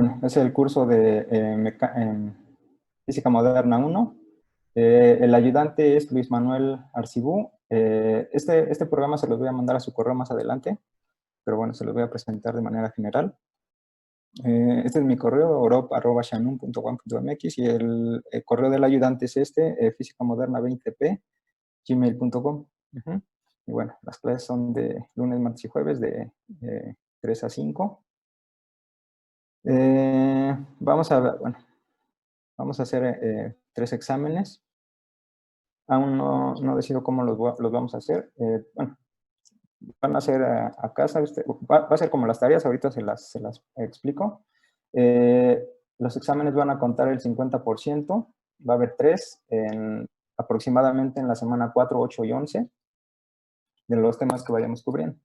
bueno, es el curso de Física Moderna 1. El ayudante es Luis Manuel Arcibú. Este programa se los voy a mandar a su correo más adelante, pero bueno, se los voy a presentar de manera general. Este es mi correo, orop@shanun.com.mx, y el correo del ayudante es físicamoderna20p@gmail.com. Y bueno, las clases son de lunes, martes y jueves de 3 a 5. Vamos a hacer 3 exámenes. Aún no decido cómo los vamos a hacer. Bueno, van a hacer a casa. Va a ser como las tareas, ahorita se las explico. Los exámenes van a contar el 50%. Va a haber 3 aproximadamente en la semana 4, 8 y 11 de los temas que vayamos cubriendo.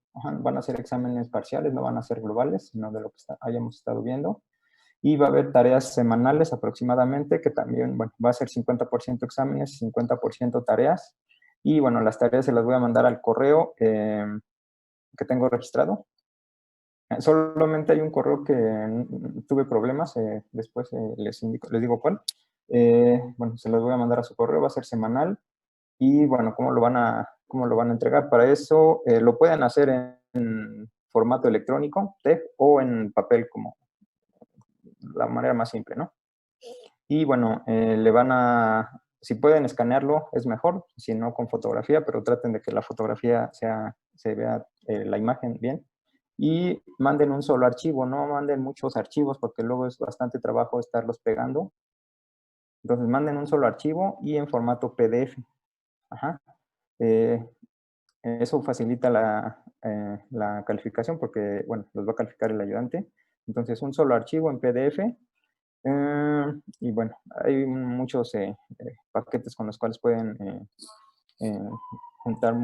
Van a ser exámenes parciales, no van a ser globales, sino de lo que hayamos estado viendo. Y va a haber tareas semanales aproximadamente, que también, bueno, va a ser 50% exámenes y 50% tareas. Y bueno, las tareas se las voy a mandar al correo que tengo registrado. Solamente hay un correo que tuve problemas, después les digo cuál. Bueno, se los voy a mandar a su correo, va a ser semanal. Y bueno, ¿cómo lo van a entregar? Para eso lo pueden hacer en formato electrónico, TEF, o en papel, como la manera más simple, ¿no? Y bueno, si pueden escanearlo es mejor, si no con fotografía, pero traten de que la fotografía se vea la imagen bien. Y manden un solo archivo, no manden muchos archivos porque luego es bastante trabajo estarlos pegando. Entonces manden un solo archivo y en formato PDF. Eso facilita la calificación porque, bueno, los va a calificar el ayudante. Entonces un solo archivo en PDF. Y bueno, hay muchos paquetes con los cuales pueden juntar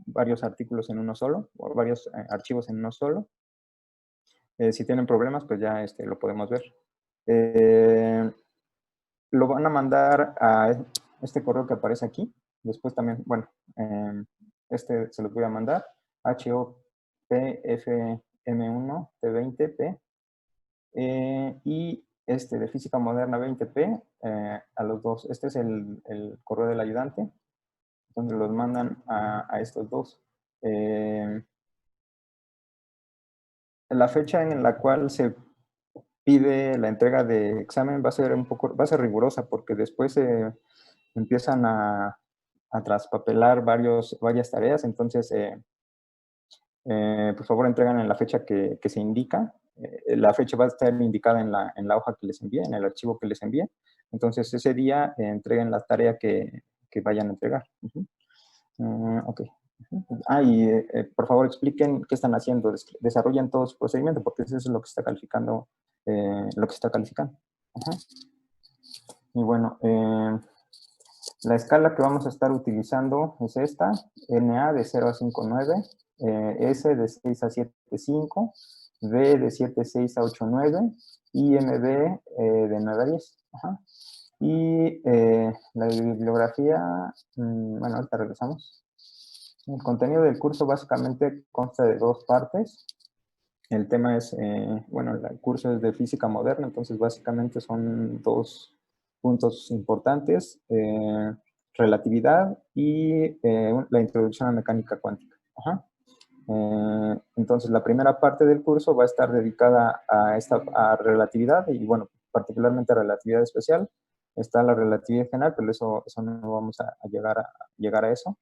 varios artículos en uno solo, o varios archivos en uno solo. Si tienen problemas, pues ya lo podemos ver. Lo van a mandar a este correo que aparece aquí. Después también, bueno, se los voy a mandar. HOPFM1T20P. Y de Física Moderna 20P a los dos. Este es el correo del ayudante, donde los mandan a estos dos. La fecha en la cual se pide la entrega de examen va a ser rigurosa, porque después empiezan a traspapelar varias tareas. Entonces, por favor, entregan en la fecha que se indica. La fecha va a estar indicada en la hoja que les envíe, en el archivo que les envíe. Entonces, ese día entreguen la tarea que vayan a entregar. Ok. Y por favor expliquen qué están haciendo, desarrollen todo su procedimiento, porque eso es lo que está calificando, Y bueno, la escala que vamos a estar utilizando es esta: NA de 0 a 5,9, S de 6 a 7,5, B de 7,6 a 8,9 y MB de 9 a 10. Y la bibliografía, bueno, ahorita regresamos. El contenido del curso básicamente consta de 2 partes. El tema es, bueno, el curso es de física moderna, entonces básicamente son 2 puntos importantes: relatividad y la introducción a mecánica cuántica. Entonces, la primera parte del curso va a estar dedicada a relatividad y, bueno, particularmente a relatividad especial. Está la relatividad general, pero eso no vamos a llegar a eso.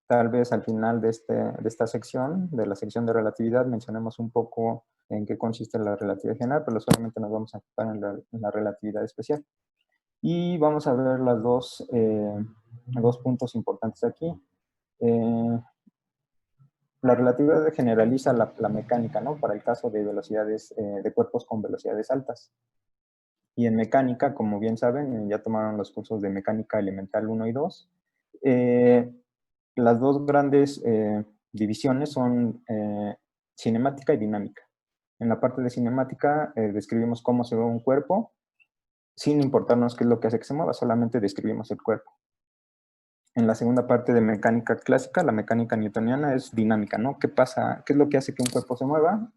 Tal vez al final de esta sección, de la sección de relatividad, mencionemos un poco en qué consiste la relatividad general, pero solamente nos vamos a enfocar en la relatividad especial. Y vamos a ver los dos puntos importantes aquí. La relatividad generaliza la mecánica, ¿no? Para el caso de velocidades, de cuerpos con velocidades altas. Y en mecánica, como bien saben, ya tomaron los cursos de mecánica elemental 1 y 2. Las dos grandes divisiones son cinemática y dinámica. En la parte de cinemática describimos cómo se ve un cuerpo, sin importarnos qué es lo que hace que se mueva, solamente describimos el cuerpo. En la segunda parte de mecánica clásica, la mecánica newtoniana, es dinámica, ¿no? ¿Qué pasa? ¿Qué es lo que hace que un cuerpo se mueva?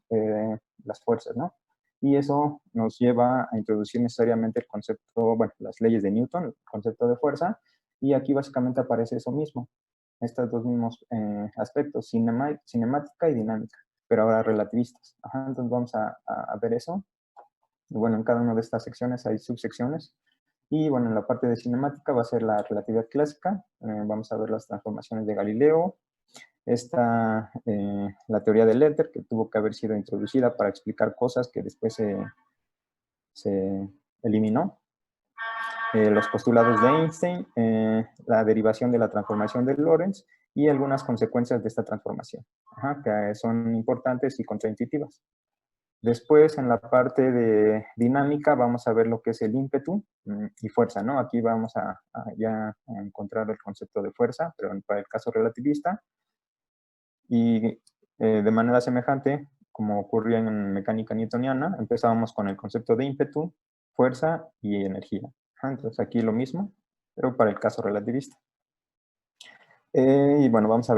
Las fuerzas, ¿no? y eso nos lleva a introducir necesariamente el concepto, bueno, las leyes de Newton, el concepto de fuerza, y aquí básicamente aparece eso mismo, estos dos mismos aspectos, cinemática y dinámica, pero ahora relativistas. Ajá, entonces vamos a ver eso. Y bueno, en cada una de estas secciones hay subsecciones. Y bueno, en la parte de cinemática va a ser la relatividad clásica. Vamos a ver las transformaciones de Galileo. Está la teoría del éter, que tuvo que haber sido introducida para explicar cosas que después se eliminó. Los postulados de Einstein, la derivación de la transformación de Lorentz y algunas consecuencias de esta transformación, ajá, que son importantes y contraintuitivas. Después, en la parte de dinámica, vamos a ver lo que es el ímpetu y fuerza, ¿no? Aquí vamos ya a encontrar el concepto de fuerza, pero para el caso relativista. Y de manera semejante, como ocurría en mecánica newtoniana, empezábamos con el concepto de ímpetu, fuerza y energía. Entonces aquí lo mismo, pero para el caso relativista. Y bueno, vamos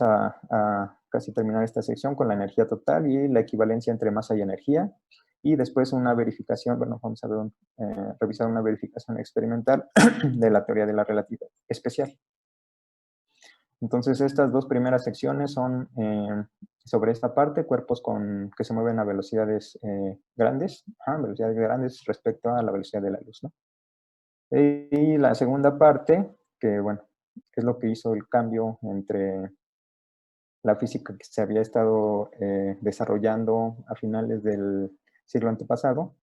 a casi terminar esta sección con la energía total y la equivalencia entre masa y energía. Y después una verificación, bueno, vamos a ver revisar una verificación experimental de la teoría de la relatividad especial. Entonces, estas dos primeras secciones son sobre esta parte, cuerpos que se mueven a velocidades grandes respecto a la velocidad de la luz, ¿no? Y la segunda parte, que bueno, es lo que hizo el cambio entre la física que se había estado desarrollando a finales del siglo antepasado,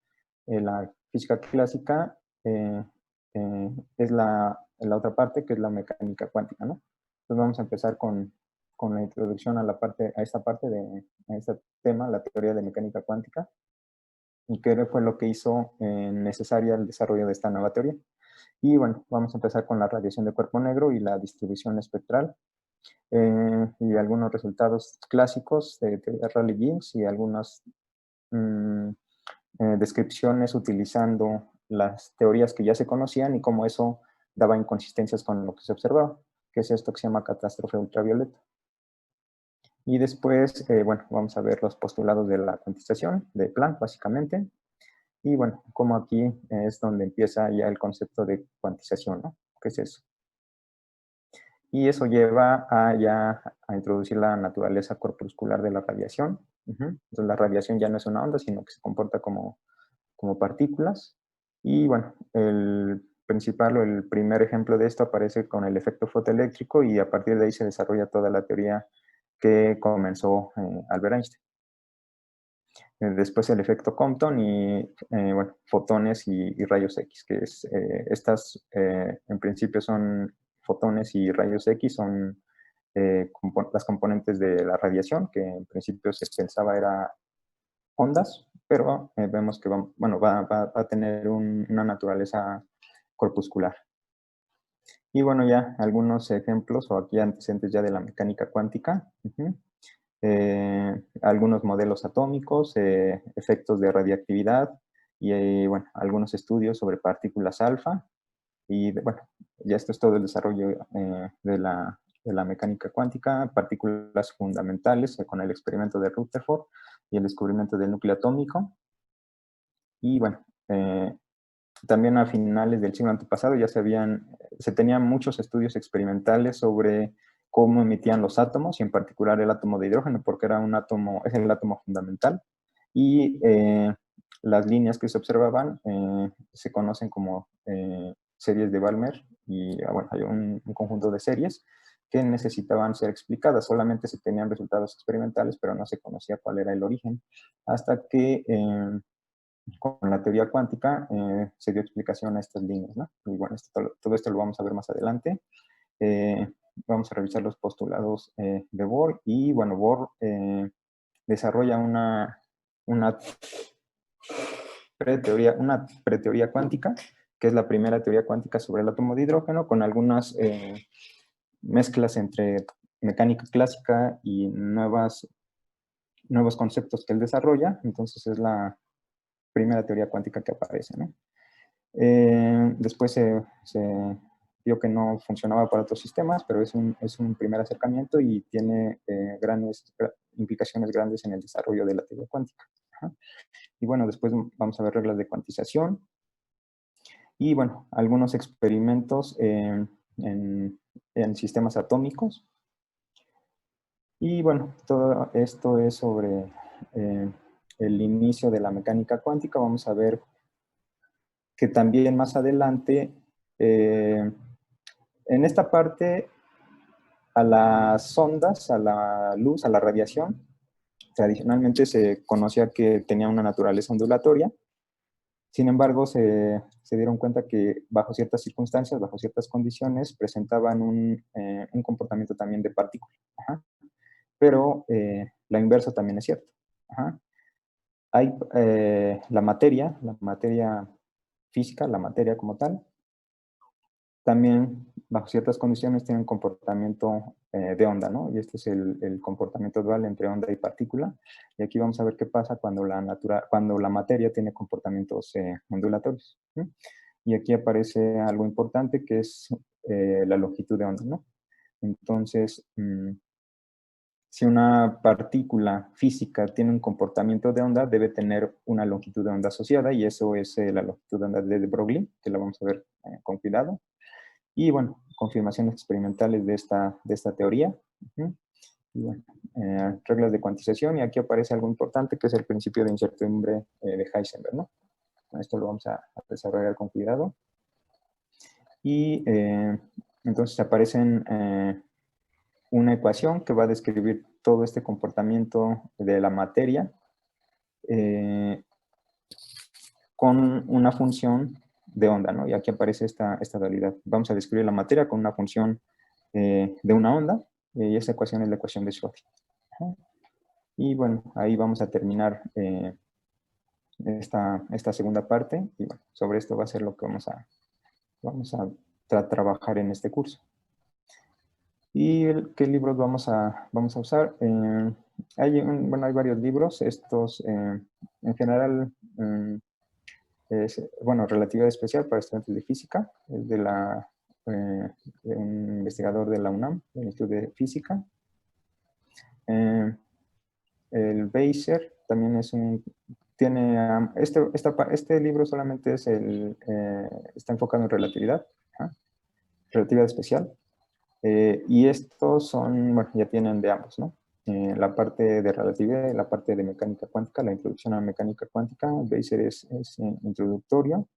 la física clásica, es la otra parte, que es la mecánica cuántica, ¿no? Entonces vamos a empezar con la introducción a este tema, la teoría de mecánica cuántica, y qué fue lo que hizo necesaria el desarrollo de esta nueva teoría. Y bueno, vamos a empezar con la radiación de cuerpo negro y la distribución espectral, y algunos resultados clásicos de teoría Rayleigh-Jeans y algunas descripciones utilizando las teorías que ya se conocían y cómo eso daba inconsistencias con lo que se observaba, que es esto que se llama catástrofe ultravioleta. Y después, bueno, vamos a ver los postulados de la cuantización de Planck, básicamente. Y bueno, como aquí es donde empieza ya el concepto de cuantización, ¿no? ¿Qué es eso? Y eso lleva a introducir la naturaleza corpuscular de la radiación. Entonces la radiación ya no es una onda, sino que se comporta como partículas. Y bueno, el principal o el primer ejemplo de esto aparece con el efecto fotoeléctrico y a partir de ahí se desarrolla toda la teoría que comenzó Albert Einstein. Después el efecto Compton y, bueno, fotones y rayos X, que es, en principio son fotones y rayos X, son las componentes de la radiación, que en principio se pensaba era ondas, pero vemos que va a tener una naturaleza corpuscular. Y bueno, ya algunos ejemplos o aquí antecedentes ya de la mecánica cuántica. Algunos modelos atómicos, efectos de radiactividad y bueno, algunos estudios sobre partículas alfa. Y bueno, ya esto es todo el desarrollo de la mecánica cuántica, partículas fundamentales con el experimento de Rutherford y el descubrimiento del núcleo atómico. Y bueno, también a finales del siglo antepasado ya se tenían muchos estudios experimentales sobre cómo emitían los átomos, y en particular el átomo de hidrógeno, porque es el átomo fundamental. Y las líneas que se observaban se conocen como series de Balmer, y bueno, hay un conjunto de series que necesitaban ser explicadas. Solamente se tenían resultados experimentales, pero no se conocía cuál era el origen, hasta que con la teoría cuántica se dio explicación a estas líneas, ¿no? Y bueno, todo esto lo vamos a ver más adelante. Vamos a revisar los postulados de Bohr, y bueno, Bohr desarrolla una preteoría cuántica, que es la primera teoría cuántica sobre el átomo de hidrógeno, con algunas mezclas entre mecánica clásica y nuevos conceptos que él desarrolla. Entonces es la primera teoría cuántica que aparece, ¿no? Después se vio que no funcionaba para otros sistemas, pero es un primer acercamiento y tiene implicaciones grandes en el desarrollo de la teoría cuántica. Y bueno, después vamos a ver reglas de cuantización. Y bueno, algunos experimentos en sistemas atómicos. Y bueno, todo esto es sobre el inicio de la mecánica cuántica. Vamos a ver que también más adelante, en esta parte, a las ondas, a la luz, a la radiación, tradicionalmente se conocía que tenía una naturaleza ondulatoria. Sin embargo, se dieron cuenta que bajo ciertas circunstancias, bajo ciertas condiciones, presentaban un comportamiento también de partícula. Ajá. Pero la inversa también es cierta. Ajá. Hay la materia física, la materia como tal, también bajo ciertas condiciones tiene un comportamiento de onda, ¿no? Y este es el comportamiento dual entre onda y partícula. Y aquí vamos a ver qué pasa cuando cuando la materia tiene comportamientos ondulatorios. ¿Sí? Y aquí aparece algo importante que es la longitud de onda, ¿no? Entonces, si una partícula física tiene un comportamiento de onda, debe tener una longitud de onda asociada, y eso es la longitud de onda de Broglie, que lo vamos a ver con cuidado. Y bueno, confirmaciones experimentales de esta teoría. Y bueno, reglas de cuantización, y aquí aparece algo importante que es el principio de incertidumbre de Heisenberg, ¿no? Esto lo vamos a desarrollar con cuidado. Y entonces aparecen una ecuación que va a describir todo este comportamiento de la materia con una función de onda, ¿no? Y aquí aparece esta dualidad. Vamos a describir la materia con una función de una onda, y esa ecuación es la ecuación de Schrödinger. Y bueno, ahí vamos a terminar esta segunda parte, y bueno, sobre esto va a ser lo que vamos a trabajar en este curso. ¿Y qué libros vamos a usar? Hay varios libros. Estos, en general, bueno, relatividad especial para estudiantes de física, es de un investigador de la UNAM, del Instituto de Física. El Beiser también es tiene, este libro solamente está enfocado en relatividad, relatividad especial. Y estos son, bueno, ya tienen de ambos, ¿no? La parte de relatividad y la parte de mecánica cuántica, la introducción a mecánica cuántica. El Beiser es introductorio.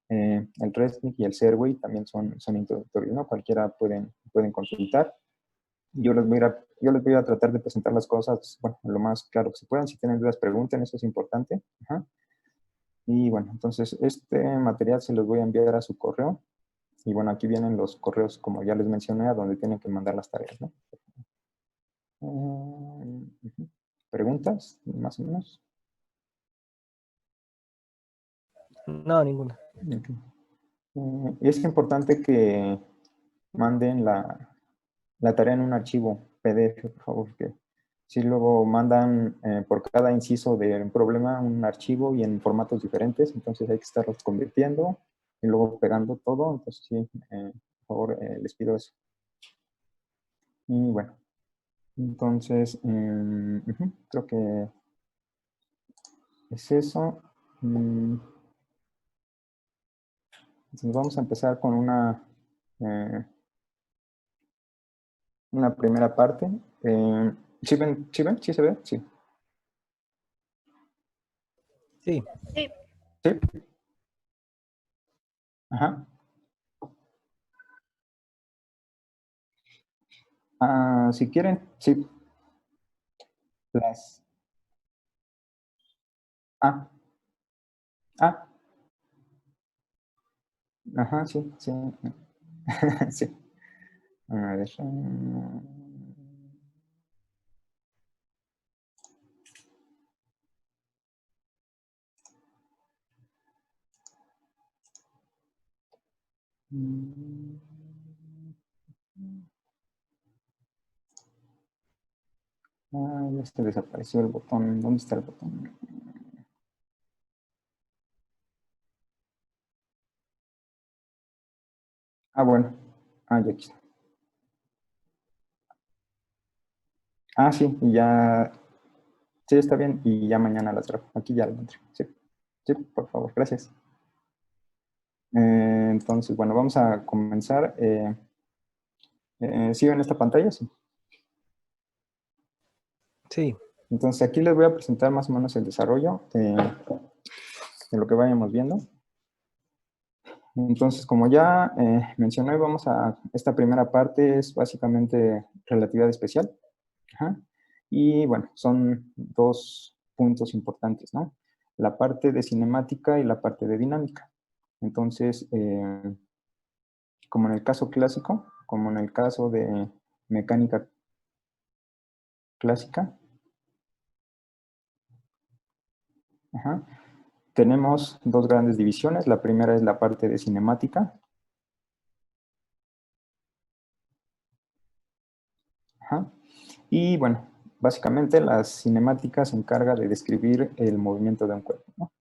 El Resnick y el Serway también son introductorios, ¿no? Cualquiera pueden consultar. Yo les voy a tratar de presentar las cosas, bueno, lo más claro que se puedan. Si tienen dudas, pregunten, eso es importante. Ajá. Y bueno, entonces este material se los voy a enviar a su correo. Y bueno, aquí vienen los correos, como ya les mencioné, a donde tienen que mandar las tareas, ¿no? ¿Preguntas, más o menos? No, ninguna. Okay. Es importante que manden la tarea en un archivo PDF, por favor, porque si luego mandan por cada inciso de un problema un archivo y en formatos diferentes, entonces hay que estarlos convirtiendo y luego pegando todo. Entonces sí, por favor, les pido eso. Y bueno, entonces creo que es eso. Entonces vamos a empezar con eh, una primera parte. ¿Sí ven? ¿Sí ven? ¿Sí se ve? Sí. Sí. Sí. ¿Sí? Ajá. Si quieren, sí. Las... Ah, ah, ajá, sí, sí. Sí. A ver. Ya se desapareció el botón. ¿Dónde está el botón? Bueno. Ya aquí está. Sí, y ya. Sí, está bien, y ya mañana las grabo. Aquí ya las entrego. Sí, sí, por favor, gracias. Entonces, bueno, vamos a comenzar. ¿Sigo en esta pantalla? Sí. Sí, Entonces, aquí les voy a presentar más o menos el desarrollo de lo que vayamos viendo. Entonces, como ya mencioné, esta primera parte es básicamente relatividad especial. Ajá. Y bueno, son dos puntos importantes, ¿no? La parte de cinemática y la parte de dinámica. Entonces, como en el caso clásico, como en el caso de mecánica clásica, ajá, tenemos dos grandes divisiones. La primera es la parte de cinemática. Ajá. Y bueno, básicamente la cinemática se encarga de describir el movimiento de un cuerpo, ¿no?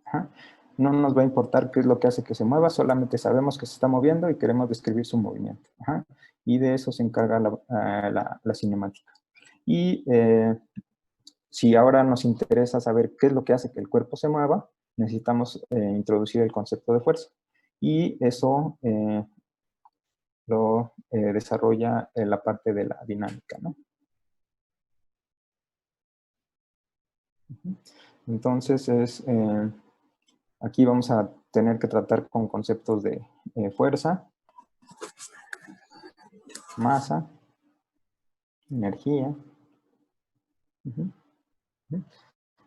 Ajá. No nos va a importar qué es lo que hace que se mueva, solamente sabemos que se está moviendo y queremos describir su movimiento. Ajá. Y de eso se encarga la cinemática. Y si ahora nos interesa saber qué es lo que hace que el cuerpo se mueva, necesitamos introducir el concepto de fuerza. Y eso lo desarrolla la parte de la dinámica, ¿no? Entonces, aquí vamos a tener que tratar con conceptos de fuerza, masa, energía. Uh-huh.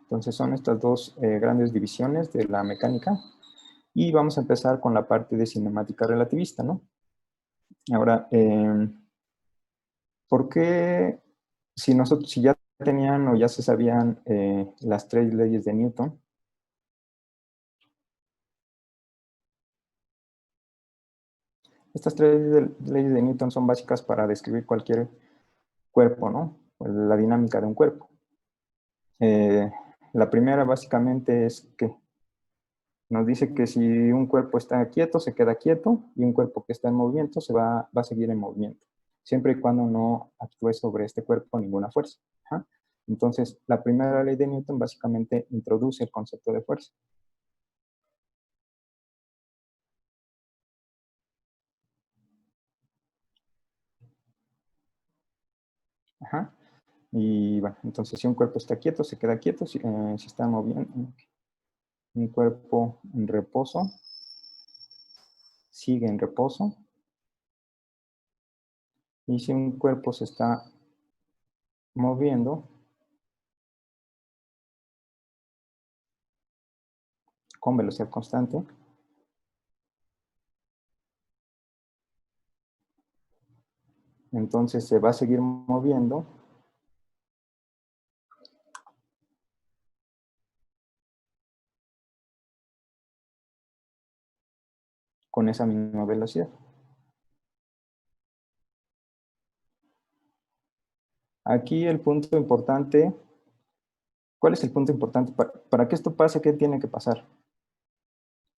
Entonces son estas dos grandes divisiones de la mecánica y vamos a empezar con la parte de cinemática relativista, ¿no? Ahora, ¿por qué si ya tenían o ya se sabían las tres leyes de Newton? Estas tres leyes de Newton son básicas para describir cualquier cuerpo, ¿no? La dinámica de un cuerpo. La primera básicamente es que nos dice que si un cuerpo está quieto, se queda quieto, y un cuerpo que está en movimiento va a seguir en movimiento, siempre y cuando no actúe sobre este cuerpo ninguna fuerza. Ajá. Entonces, la primera ley de Newton básicamente introduce el concepto de fuerza. Ajá. Y bueno, entonces si un cuerpo está quieto, se queda quieto, si está moviendo, un cuerpo en reposo, sigue en reposo, y si un cuerpo se está moviendo con velocidad constante, entonces se va a seguir moviendo con esa misma velocidad. Aquí el punto importante, ¿cuál es el punto importante? Para que esto pase, ¿qué tiene que pasar?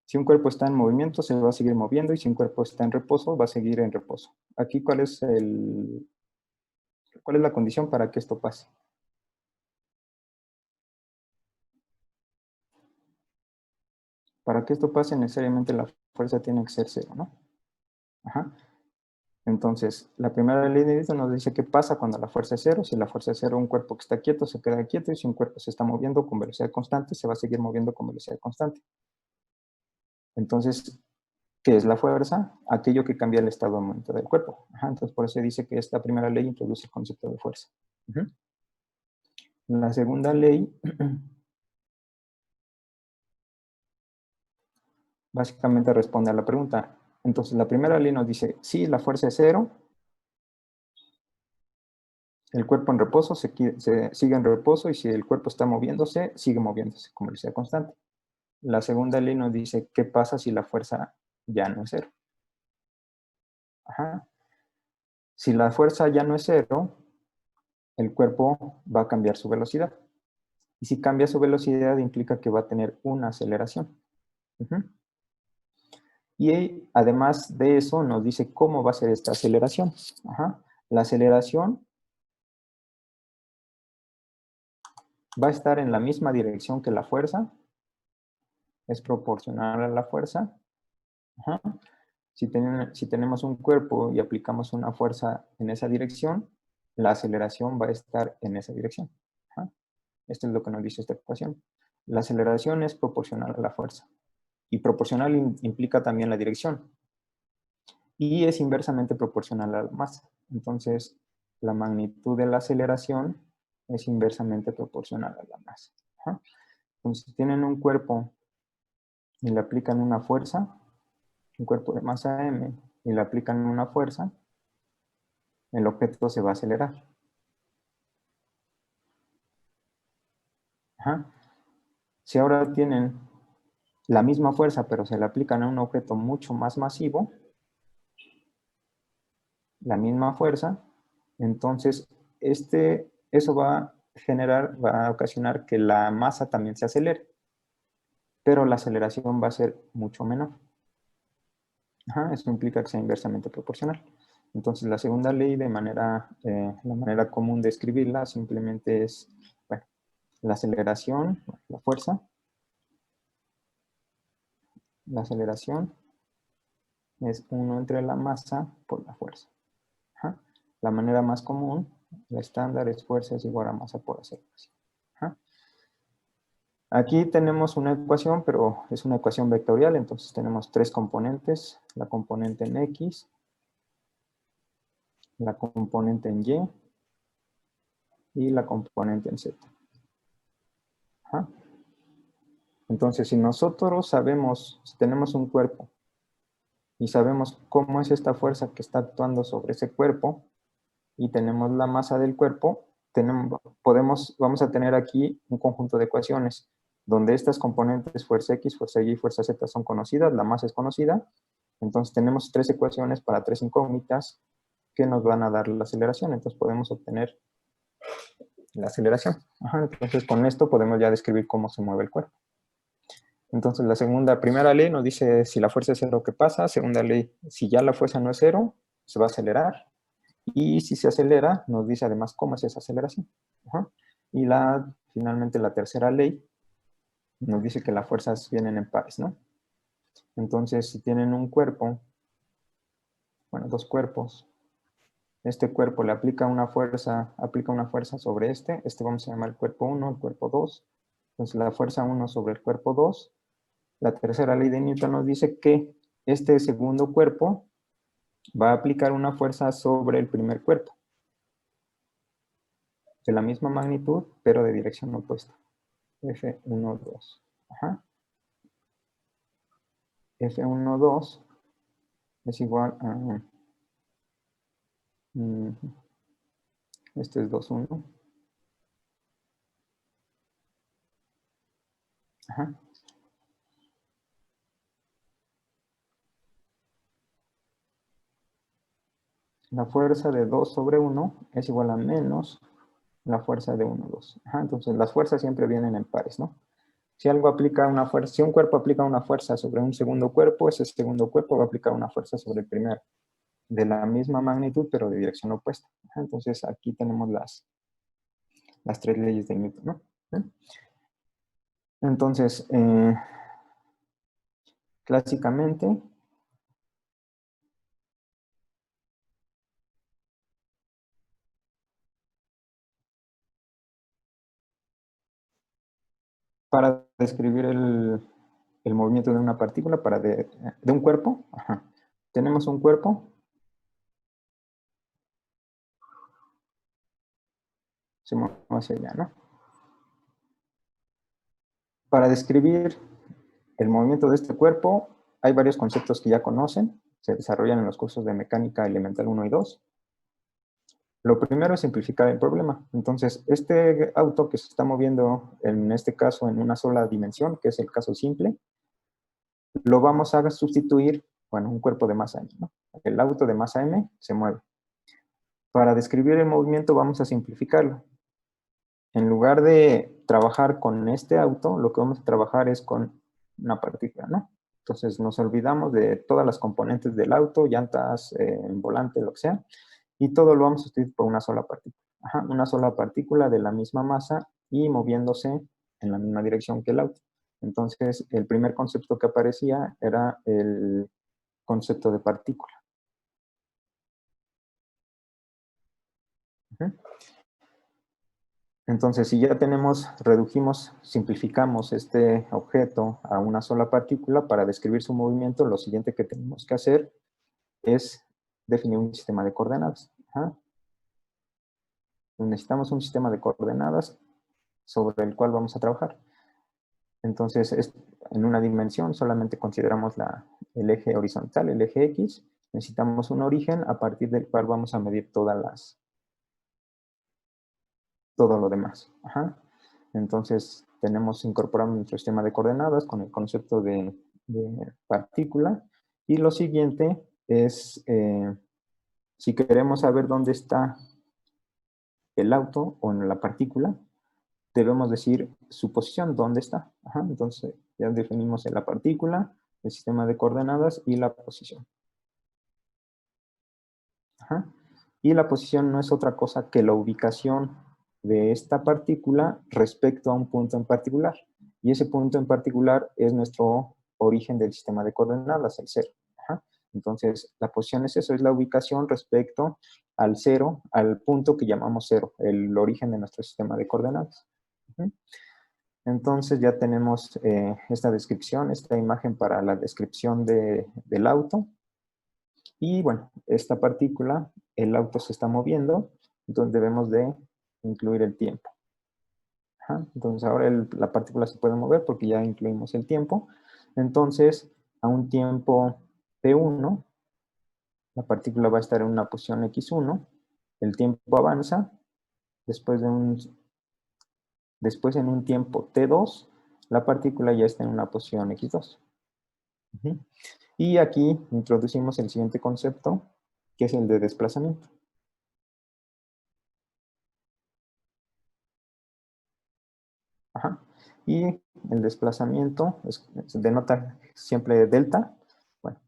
Si un cuerpo está en movimiento, se va a seguir moviendo, y si un cuerpo está en reposo, va a seguir en reposo. Aquí, ¿cuál es la condición para que esto pase? Para que esto pase, necesariamente la fuerza tiene que ser cero, ¿no? Ajá. Entonces, la primera ley de Newton nos dice qué pasa cuando la fuerza es cero. Si la fuerza es cero, un cuerpo que está quieto se queda quieto, y si un cuerpo se está moviendo con velocidad constante, se va a seguir moviendo con velocidad constante. Entonces, ¿qué es la fuerza? Aquello que cambia el estado de movimiento del cuerpo. Ajá, entonces, por eso dice que esta primera ley introduce el concepto de fuerza. La segunda ley básicamente responde a la pregunta. Entonces, la primera ley nos dice, si la fuerza es cero, el cuerpo en reposo sigue en reposo, y si el cuerpo está moviéndose, sigue moviéndose con velocidad constante. La segunda ley nos dice qué pasa si la fuerza ya no es cero. Ajá. Si la fuerza ya no es cero, el cuerpo va a cambiar su velocidad. Y si cambia su velocidad, implica que va a tener una aceleración. Y además de eso, nos dice cómo va a ser esta aceleración. La aceleración va a estar en la misma dirección que la fuerza. Es proporcional a la fuerza. Si tenemos un cuerpo y aplicamos una fuerza en esa dirección, la aceleración va a estar en esa dirección. Esto es lo que nos dice esta ecuación. La aceleración es proporcional a la fuerza. Y proporcional implica también la dirección. Y es inversamente proporcional a la masa. Entonces, la magnitud de la aceleración es inversamente proporcional a la masa. Entonces, si tienen un cuerpo y le aplican una fuerza, un cuerpo de masa m, y le aplican una fuerza, el objeto se va a acelerar. Si ahora tienen la misma fuerza, pero se le aplican a un objeto mucho más masivo, la misma fuerza, entonces eso va a ocasionar que la masa también se acelere, pero la aceleración va a ser mucho menor. Eso implica que sea inversamente proporcional. Entonces, la segunda ley, la manera común de escribirla simplemente es, bueno, la aceleración, la fuerza, la aceleración es 1 entre la masa por la fuerza. La manera más común, la estándar, es fuerza es igual a masa por aceleración. Aquí tenemos una ecuación, pero es una ecuación vectorial, entonces tenemos tres componentes, la componente en X, la componente en Y y la componente en Z. Entonces, si nosotros sabemos, si tenemos un cuerpo y sabemos cómo es esta fuerza que está actuando sobre ese cuerpo y tenemos la masa del cuerpo, vamos a tener aquí un conjunto de ecuaciones donde estas componentes, fuerza X, fuerza Y y fuerza Z, son conocidas, la masa es conocida. Entonces tenemos tres ecuaciones para tres incógnitas que nos van a dar la aceleración. Entonces podemos obtener la aceleración. Entonces con esto podemos ya describir cómo se mueve el cuerpo. Entonces primera ley nos dice si la fuerza es cero, ¿qué pasa? Segunda ley, si ya la fuerza no es cero, se va a acelerar. Y si se acelera, nos dice además cómo es esa aceleración. Y finalmente la tercera ley nos dice que las fuerzas vienen en pares, ¿no? Entonces, si tienen un cuerpo, bueno, dos cuerpos, este cuerpo le aplica una fuerza sobre este vamos a llamar el cuerpo 1, el cuerpo 2. Entonces, la fuerza 1 sobre el cuerpo 2. La tercera ley de Newton nos dice que este segundo cuerpo va a aplicar una fuerza sobre el primer cuerpo, de la misma magnitud, pero de dirección opuesta. F1, 2. F1, 2 es igual a... este es 2, 1. La fuerza de 2 sobre 1 es igual a menos la fuerza de 1, 2. Entonces, las fuerzas siempre vienen en pares, ¿no? Si un cuerpo aplica una fuerza sobre un segundo cuerpo, ese segundo cuerpo va a aplicar una fuerza sobre el primero, de la misma magnitud, pero de dirección opuesta. Entonces, aquí tenemos las tres leyes de Newton, ¿no? Entonces, clásicamente, para describir el movimiento de una partícula, de un cuerpo, tenemos un cuerpo, se mueve hacia allá, ¿no? Para describir el movimiento de este cuerpo, hay varios conceptos que ya conocen, se desarrollan en los cursos de mecánica elemental 1 y 2. Lo primero es simplificar el problema. Entonces, este auto que se está moviendo, en este caso, en una sola dimensión, que es el caso simple, lo vamos a sustituir, bueno, un cuerpo de masa m, ¿no? El auto de masa m se mueve. Para describir el movimiento vamos a simplificarlo. En lugar de trabajar con este auto, lo que vamos a trabajar es con una partícula, ¿no? Entonces nos olvidamos de todas las componentes del auto, llantas, volante, lo que sea, y todo lo vamos a sustituir por una sola partícula. Ajá, una sola partícula de la misma masa y moviéndose en la misma dirección que el auto. Entonces, el primer concepto que aparecía era el concepto de partícula. Ujú. Entonces, si ya tenemos, redujimos, simplificamos este objeto a una sola partícula para describir su movimiento, lo siguiente que tenemos que hacer es definir un sistema de coordenadas. Ajá. Necesitamos un sistema de coordenadas sobre el cual vamos a trabajar. Entonces, en una dimensión solamente consideramos el eje horizontal, el eje X. Necesitamos un origen a partir del cual vamos a medir todo lo demás. Ajá. Entonces, incorporamos nuestro sistema de coordenadas con el concepto de partícula. Y lo siguiente es, si queremos saber dónde está el auto o en la partícula, debemos decir su posición, dónde está. Ajá. Entonces, ya definimos en la partícula, el sistema de coordenadas y la posición. Ajá. Y la posición no es otra cosa que la ubicación de esta partícula respecto a un punto en particular. Y ese punto en particular es nuestro origen del sistema de coordenadas, el cero. Ajá. Entonces, la posición es eso, es la ubicación respecto al cero, al punto que llamamos cero, el origen de nuestro sistema de coordenadas. Ajá. Entonces ya tenemos esta descripción, esta imagen para la descripción del auto. Y bueno, esta partícula, el auto se está moviendo, entonces debemos de incluir el tiempo. Ajá. Entonces ahora la partícula se puede mover porque ya incluimos el tiempo. Entonces, a un tiempo t1, la partícula va a estar en una posición x1, el tiempo avanza, después en un tiempo t2, la partícula ya está en una posición x2. Ujú. Y aquí introducimos el siguiente concepto, que es el de desplazamiento. Ajá. Y el desplazamiento se denota siempre delta. Bueno,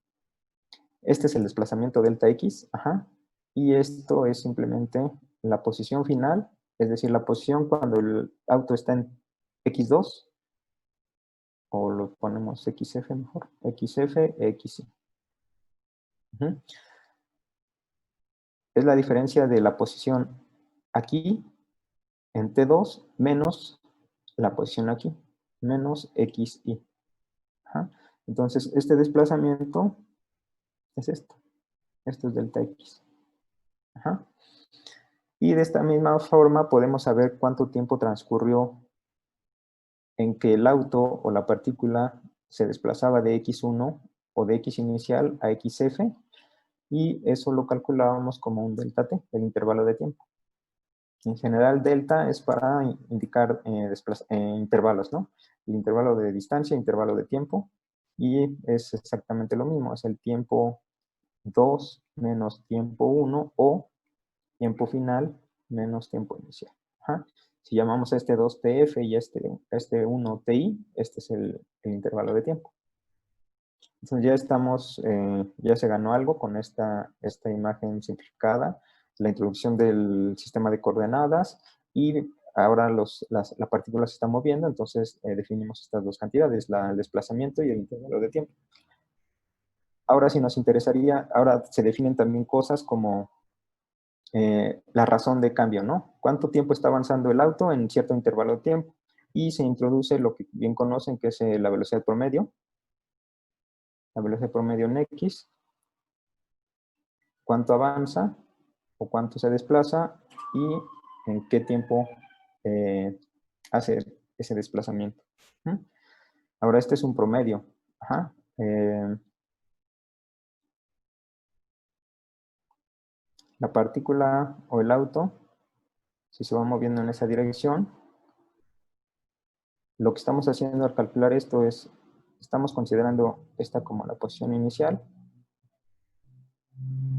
este es el desplazamiento delta x. Ajá. Y esto es simplemente la posición final, es decir, la posición cuando el auto está en x2, o lo ponemos xf mejor, xf, xy. Ujú. Es la diferencia de la posición aquí en T2 menos la posición aquí, menos XY. Ajá. Entonces, este desplazamiento es esto. Esto es delta X. Ajá. Y de esta misma forma podemos saber cuánto tiempo transcurrió en que el auto o la partícula se desplazaba de X1 o de X inicial a XF, y eso lo calculábamos como un delta T, el intervalo de tiempo. En general, delta es para indicar intervalos, ¿no? El intervalo de distancia, intervalo de tiempo, y es exactamente lo mismo, es el tiempo 2 menos tiempo 1 o tiempo final menos tiempo inicial. Ajá. Si llamamos a este 2 TF y este 1 TI, este es el intervalo de tiempo. Entonces ya se ganó algo con esta imagen simplificada, la introducción del sistema de coordenadas, y ahora la partícula se está moviendo, entonces definimos estas dos cantidades, el desplazamiento y el intervalo de tiempo. Ahora sí nos interesaría, ahora se definen también cosas como la razón de cambio, ¿no? ¿Cuánto tiempo está avanzando el auto en cierto intervalo de tiempo? Y se introduce lo que bien conocen, que es la velocidad promedio. La velocidad promedio en X, cuánto avanza o cuánto se desplaza y en qué tiempo hace ese desplazamiento. Ahora este es un promedio. Ajá. La partícula o el auto, si se va moviendo en esa dirección, lo que estamos haciendo al calcular esto es, estamos considerando esta como la posición inicial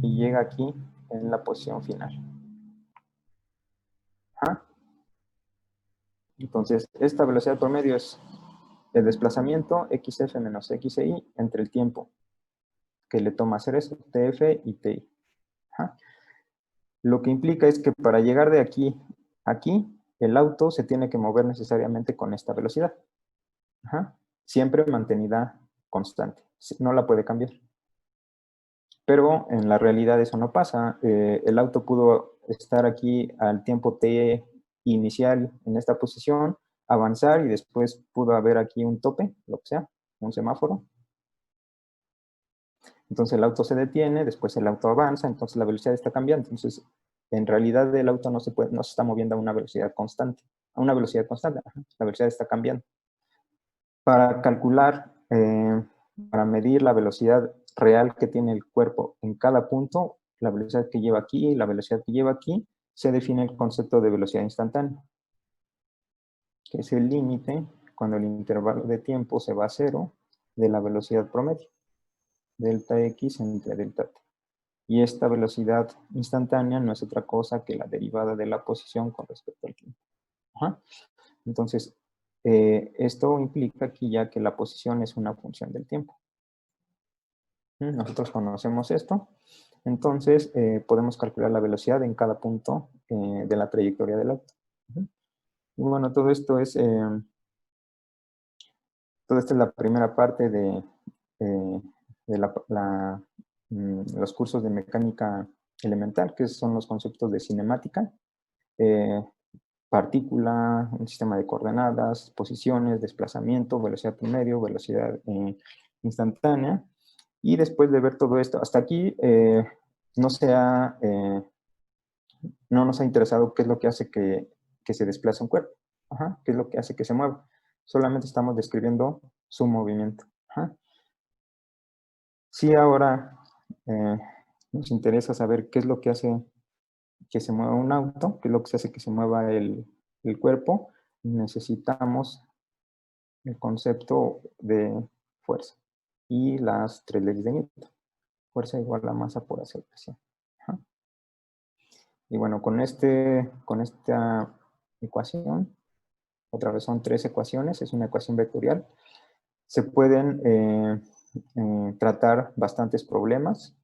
y llega aquí en la posición final. Ajá. Entonces, esta velocidad promedio es el desplazamiento xf menos xi entre el tiempo que le toma hacer eso, tf y ti. Ajá. Lo que implica es que para llegar de aquí a aquí, el auto se tiene que mover necesariamente con esta velocidad. Ajá. Siempre mantenida constante. No la puede cambiar. Pero en la realidad eso no pasa. El auto pudo estar aquí al tiempo t inicial en esta posición, avanzar y después pudo haber aquí un tope, lo que sea, un semáforo. Entonces el auto se detiene, después el auto avanza, entonces la velocidad está cambiando. Entonces, en realidad el auto no se está moviendo a una velocidad constante. A una velocidad constante, la velocidad está cambiando. Para calcular, para medir la velocidad real que tiene el cuerpo en cada punto, la velocidad que lleva aquí y la velocidad que lleva aquí, se define el concepto de velocidad instantánea, que es el límite cuando el intervalo de tiempo se va a cero de la velocidad promedio, delta x entre delta t. Y esta velocidad instantánea no es otra cosa que la derivada de la posición con respecto al tiempo. Ajá. Entonces, esto implica aquí ya que la posición es una función del tiempo. Nosotros conocemos esto. Entonces, podemos calcular la velocidad en cada punto de la trayectoria del auto. Y bueno, todo esto es la primera parte de los cursos de mecánica elemental, que son los conceptos de cinemática, partícula, un sistema de coordenadas, posiciones, desplazamiento, velocidad promedio, velocidad instantánea. Y después de ver todo esto, hasta aquí no nos ha interesado qué es lo que hace que se desplace un cuerpo. Ajá, qué es lo que hace que se mueva. Solamente estamos describiendo su movimiento. Ajá. Sí, ahora nos interesa saber qué es lo que hace que se mueva un auto, qué es lo que hace que se mueva el cuerpo. Necesitamos el concepto de fuerza y las tres leyes de Newton. Fuerza igual a masa por aceleración. Ajá. Y bueno, con esta ecuación, otra vez son tres ecuaciones, es una ecuación vectorial, se pueden tratar bastantes problemas,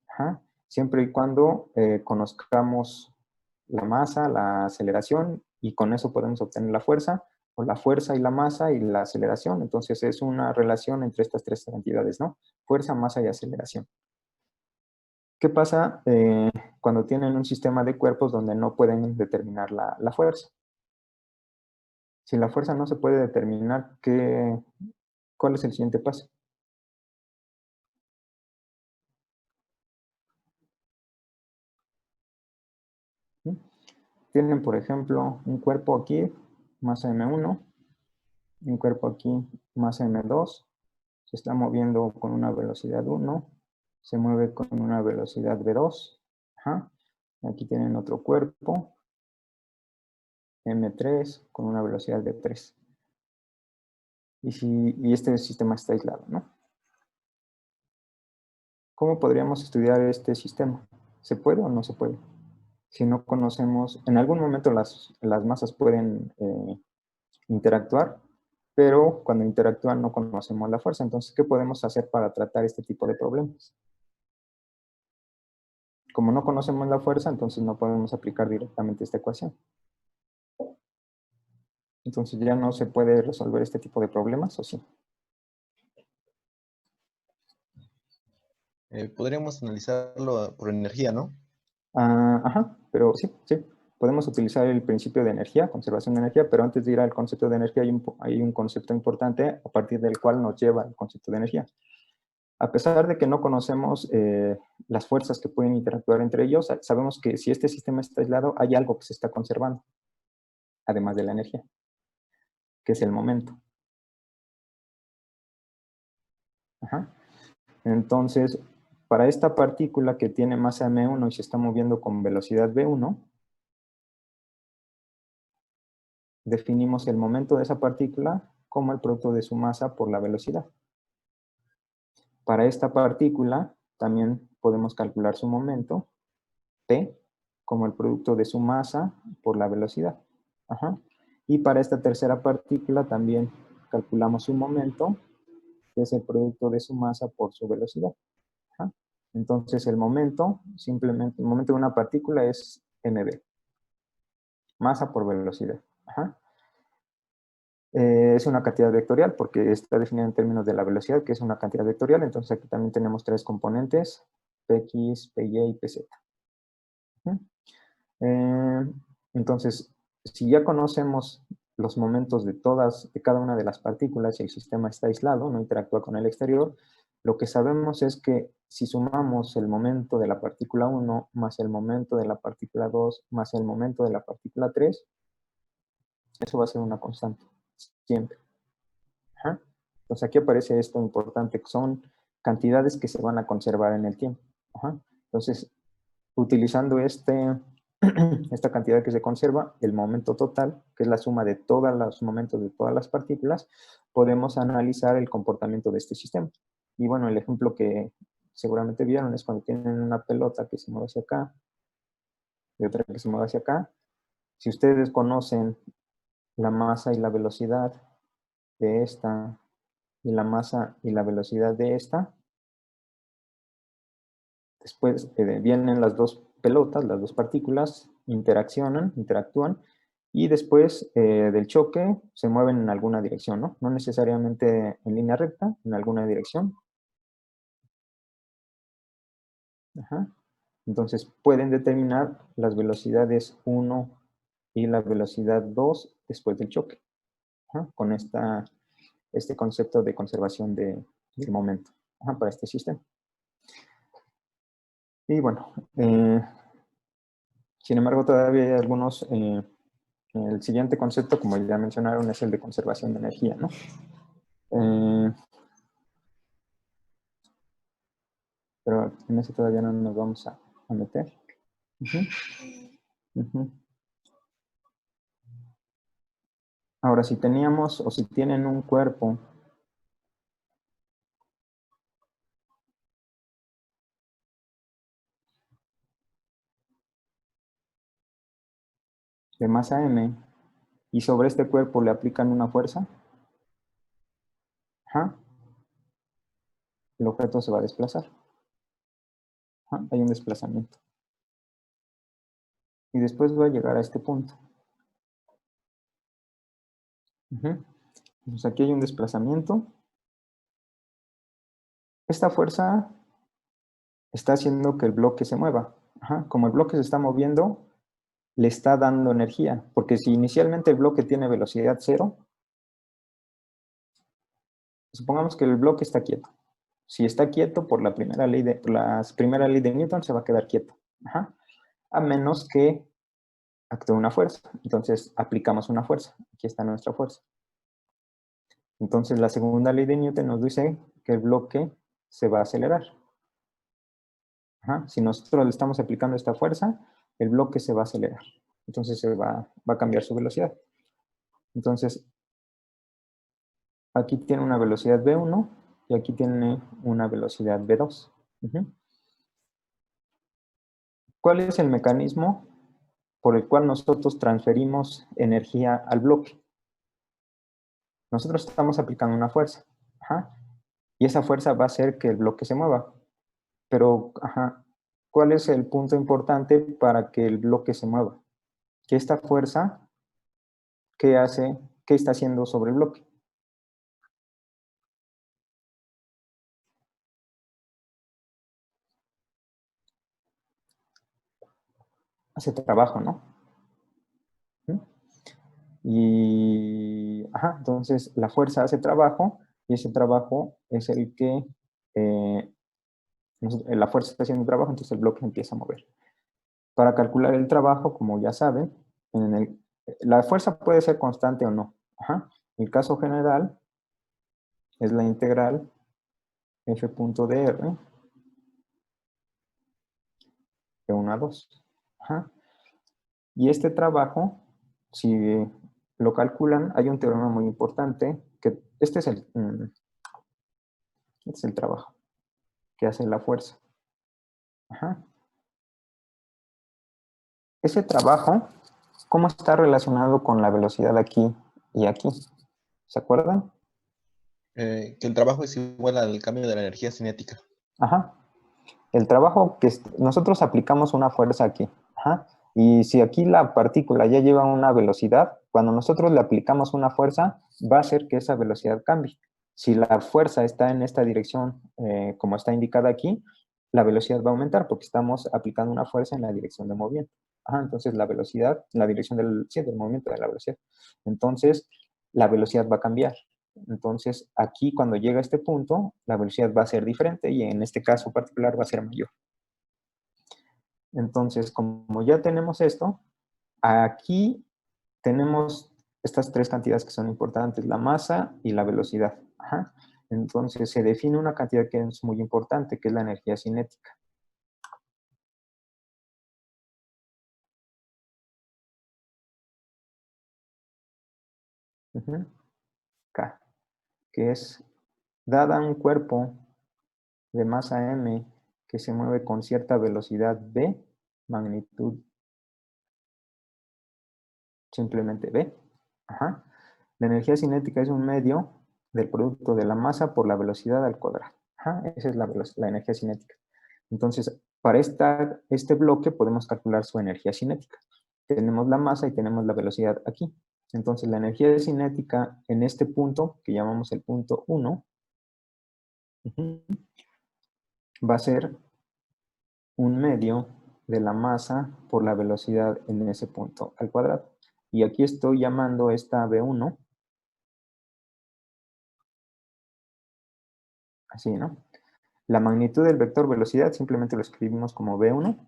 siempre y cuando conozcamos la masa, la aceleración, y con eso podemos obtener la fuerza, o la fuerza y la masa y la aceleración. Entonces es una relación entre estas tres cantidades, ¿no? Fuerza, masa y aceleración. ¿Qué pasa cuando tienen un sistema de cuerpos donde no pueden determinar la fuerza? Si la fuerza no se puede determinar, ¿cuál es el siguiente paso? Tienen, por ejemplo, un cuerpo aquí, masa m1, un cuerpo aquí, masa m2, se está moviendo con una velocidad 1, se mueve con una velocidad v2. Ajá. Aquí tienen otro cuerpo, m3, con una velocidad v3. Y este sistema está aislado, ¿no? ¿Cómo podríamos estudiar este sistema? ¿Se puede o no se puede? Si no conocemos, en algún momento las masas pueden interactuar, pero cuando interactúan no conocemos la fuerza. Entonces, ¿qué podemos hacer para tratar este tipo de problemas? Como no conocemos la fuerza, entonces no podemos aplicar directamente esta ecuación. Entonces, ¿ya no se puede resolver este tipo de problemas o sí? Podríamos analizarlo por energía, ¿no? Ajá, pero sí. Podemos utilizar el principio de energía, conservación de energía, pero antes de ir al concepto de energía hay un concepto importante a partir del cual nos lleva al concepto de energía. A pesar de que no conocemos las fuerzas que pueden interactuar entre ellos, sabemos que si este sistema está aislado, hay algo que se está conservando, además de la energía, que es el momento. Ajá. Entonces, para esta partícula que tiene masa m1 y se está moviendo con velocidad v1, definimos el momento de esa partícula como el producto de su masa por la velocidad. Para esta partícula también podemos calcular su momento, p, como el producto de su masa por la velocidad. Ajá. Y para esta tercera partícula también calculamos su momento, que es el producto de su masa por su velocidad. Ajá. Entonces el momento de una partícula es mv, masa por velocidad. Ajá. Es una cantidad vectorial porque está definida en términos de la velocidad, que es una cantidad vectorial. Entonces aquí también tenemos tres componentes, px, py y pz. Ajá. Entonces, si ya conocemos los momentos de cada una de las partículas y el sistema está aislado, no interactúa con el exterior, lo que sabemos es que si sumamos el momento de la partícula 1 más el momento de la partícula 2 más el momento de la partícula 3, eso va a ser una constante, siempre. Ajá. Entonces aquí aparece esto importante, que son cantidades que se van a conservar en el tiempo. Ajá. Entonces, utilizando esta cantidad que se conserva, el momento total, que es la suma de todos los momentos de todas las partículas, podemos analizar el comportamiento de este sistema. Y bueno, el ejemplo que seguramente vieron es cuando tienen una pelota que se mueve hacia acá y otra que se mueve hacia acá. Si ustedes conocen la masa y la velocidad de esta y la masa y la velocidad de esta, después vienen las dos pelotas, las dos partículas, interactúan, y después del choque se mueven en alguna dirección, ¿no? No necesariamente en línea recta, en alguna dirección. Ajá. Entonces pueden determinar las velocidades 1 y la velocidad 2 después del choque. Ajá. Con este concepto de conservación del momento. Ajá, para este sistema. Y bueno, sin embargo, todavía hay algunos, el siguiente concepto, como ya mencionaron, es el de conservación de energía, ¿no? Pero en ese todavía no nos vamos a meter. Ahora, si teníamos o si tienen un cuerpo de masa m y sobre este cuerpo le aplican una fuerza, ajá, el objeto se va a desplazar. Ajá, hay un desplazamiento. Y después va a llegar a este punto. Entonces aquí hay un desplazamiento. Esta fuerza está haciendo que el bloque se mueva. Ajá, como el bloque se está moviendo, le está dando energía. Porque si inicialmente el bloque tiene velocidad 0, supongamos que el bloque está quieto. Si está quieto, por la primera ley de Newton se va a quedar quieto. Ajá. A menos que actúe una fuerza. Entonces aplicamos una fuerza. Aquí está nuestra fuerza. Entonces la segunda ley de Newton nos dice que el bloque se va a acelerar. Ajá. Si nosotros le estamos aplicando esta fuerza, el bloque se va a acelerar. Entonces va a cambiar su velocidad. Entonces, aquí tiene una velocidad v1 y aquí tiene una velocidad v2. ¿Cuál es el mecanismo por el cual nosotros transferimos energía al bloque? Nosotros estamos aplicando una fuerza. Ajá. Y esa fuerza va a hacer que el bloque se mueva. Pero, ajá, ¿cuál es el punto importante para que el bloque se mueva? Que esta fuerza, ¿qué hace? ¿Qué está haciendo sobre el bloque? Hace trabajo, ¿no? Y, ajá, entonces la fuerza hace trabajo y ese trabajo es el que, la fuerza está haciendo trabajo, entonces el bloque empieza a mover. Para calcular el trabajo, como ya saben, la fuerza puede ser constante o no. Ajá. El caso general es la integral f.dr de 1 a 2. Ajá. Y este trabajo, si lo calculan, hay un teorema muy importante, que este es el trabajo que hace la fuerza. Ajá. Ese trabajo ¿cómo está relacionado con la velocidad aquí y aquí? ¿Se acuerdan? Que el trabajo es igual al cambio de la energía cinética. Ajá. El trabajo que nosotros aplicamos una fuerza aquí. Ajá. Y si aquí la partícula ya lleva una velocidad, cuando nosotros le aplicamos una fuerza, va a hacer que esa velocidad cambie. Si la fuerza está en esta dirección, como está indicada aquí, la velocidad va a aumentar porque estamos aplicando una fuerza en la dirección de movimiento. Ajá, entonces la velocidad, la dirección del movimiento de la velocidad. Entonces, la velocidad va a cambiar. Entonces, aquí cuando llega a este punto, la velocidad va a ser diferente y en este caso particular va a ser mayor. Entonces, como ya tenemos esto, aquí tenemos estas tres cantidades que son importantes, la masa y la velocidad. Ajá. Entonces, se define una cantidad que es muy importante, que es la energía cinética. K, que es dada un cuerpo de masa m que se mueve con cierta velocidad v, magnitud simplemente v. Ajá. La energía cinética es un medio del producto de la masa por la velocidad al cuadrado. Ajá. Esa es la energía cinética. Entonces, para este bloque podemos calcular su energía cinética. Tenemos la masa y tenemos la velocidad aquí. Entonces, la energía cinética en este punto, que llamamos el punto 1, va a ser un medio de la masa por la velocidad en ese punto al cuadrado. Y aquí estoy llamando esta V1, así, ¿no? La magnitud del vector velocidad simplemente lo escribimos como V1,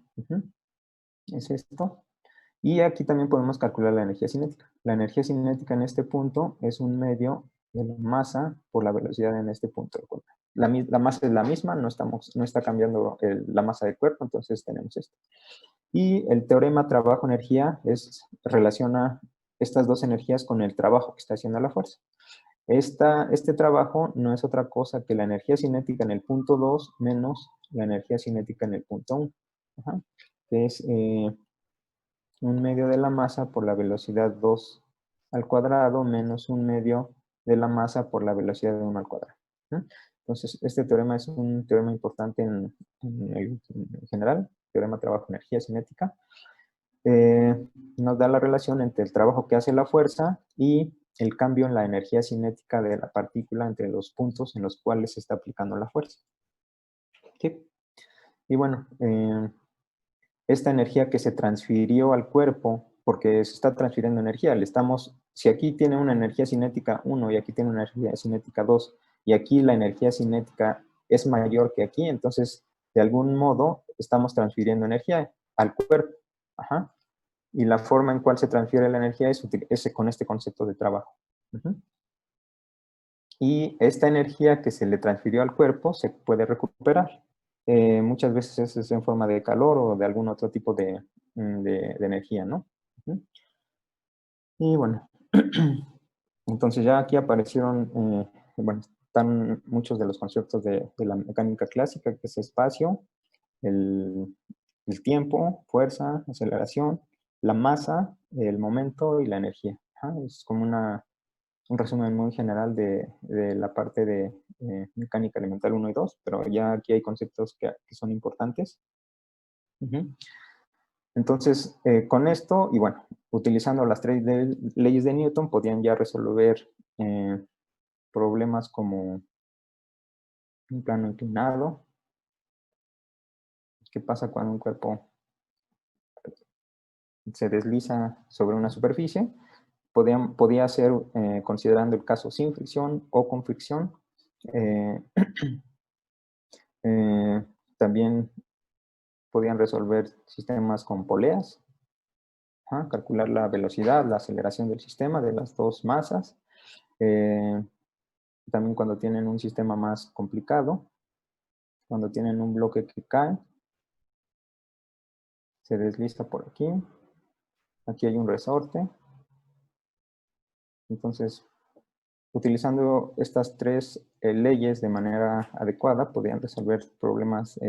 es esto. Y aquí también podemos calcular la energía cinética. La energía cinética en este punto es un medio de la masa por la velocidad en este punto. La masa es la misma, no está cambiando la masa del cuerpo, entonces tenemos esto. Y el teorema trabajo-energía relaciona estas dos energías con el trabajo que está haciendo la fuerza. Este trabajo no es otra cosa que la energía cinética en el punto 2 menos la energía cinética en el punto 1. Ajá. Que es un medio de la masa por la velocidad 2 al cuadrado menos un medio de la masa por la velocidad de 1 al cuadrado. Entonces, este teorema es un teorema importante en general, teorema trabajo-energía cinética. Nos da la relación entre el trabajo que hace la fuerza y el cambio en la energía cinética de la partícula entre los puntos en los cuales se está aplicando la fuerza. ¿Sí? Y bueno, esta energía que se transfirió al cuerpo, porque se está transfiriendo energía, si aquí tiene una energía cinética 1 y aquí tiene una energía cinética 2, y aquí la energía cinética es mayor que aquí, entonces, de algún modo, estamos transfiriendo energía al cuerpo. Ajá. Y la forma en cual se transfiere la energía es con este concepto de trabajo. Y esta energía que se le transfirió al cuerpo se puede recuperar. Muchas veces es en forma de calor o de algún otro tipo de energía, ¿no? Y bueno, entonces ya aquí aparecieron, bueno, están muchos de los conceptos de la mecánica clásica, que es espacio, el tiempo, fuerza, aceleración, la masa, el momento y la energía. Es como un resumen muy general de la parte de mecánica elemental 1 y 2, pero ya aquí hay conceptos que son importantes. Entonces, con esto, y bueno, utilizando las tres leyes de Newton, podían ya resolver problemas como un plano inclinado. ¿Qué pasa cuando un cuerpo se desliza sobre una superficie? Podía ser, considerando el caso sin fricción o con fricción. También podían resolver sistemas con poleas, calcular la velocidad, la aceleración del sistema de las dos masas. También cuando tienen un sistema más complicado, cuando tienen un bloque que cae, se desliza por aquí. Aquí hay un resorte. Entonces, utilizando estas tres leyes de manera adecuada, podían resolver problemas,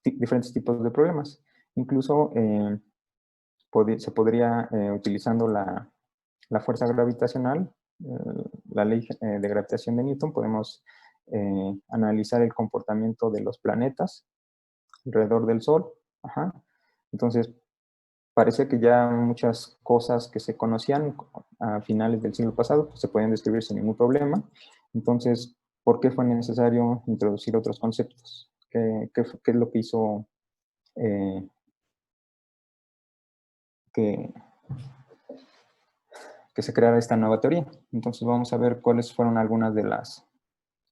diferentes tipos de problemas. Incluso se podría, utilizando la fuerza gravitacional, la ley de gravitación de Newton, podemos analizar el comportamiento de los planetas alrededor del Sol. Ajá. Entonces, parece que ya muchas cosas que se conocían a finales del siglo pasado pues, se pueden describir sin ningún problema. Entonces, ¿por qué fue necesario introducir otros conceptos? ¿Qué es lo que hizo que se creara esta nueva teoría? Entonces, vamos a ver cuáles fueron algunas de las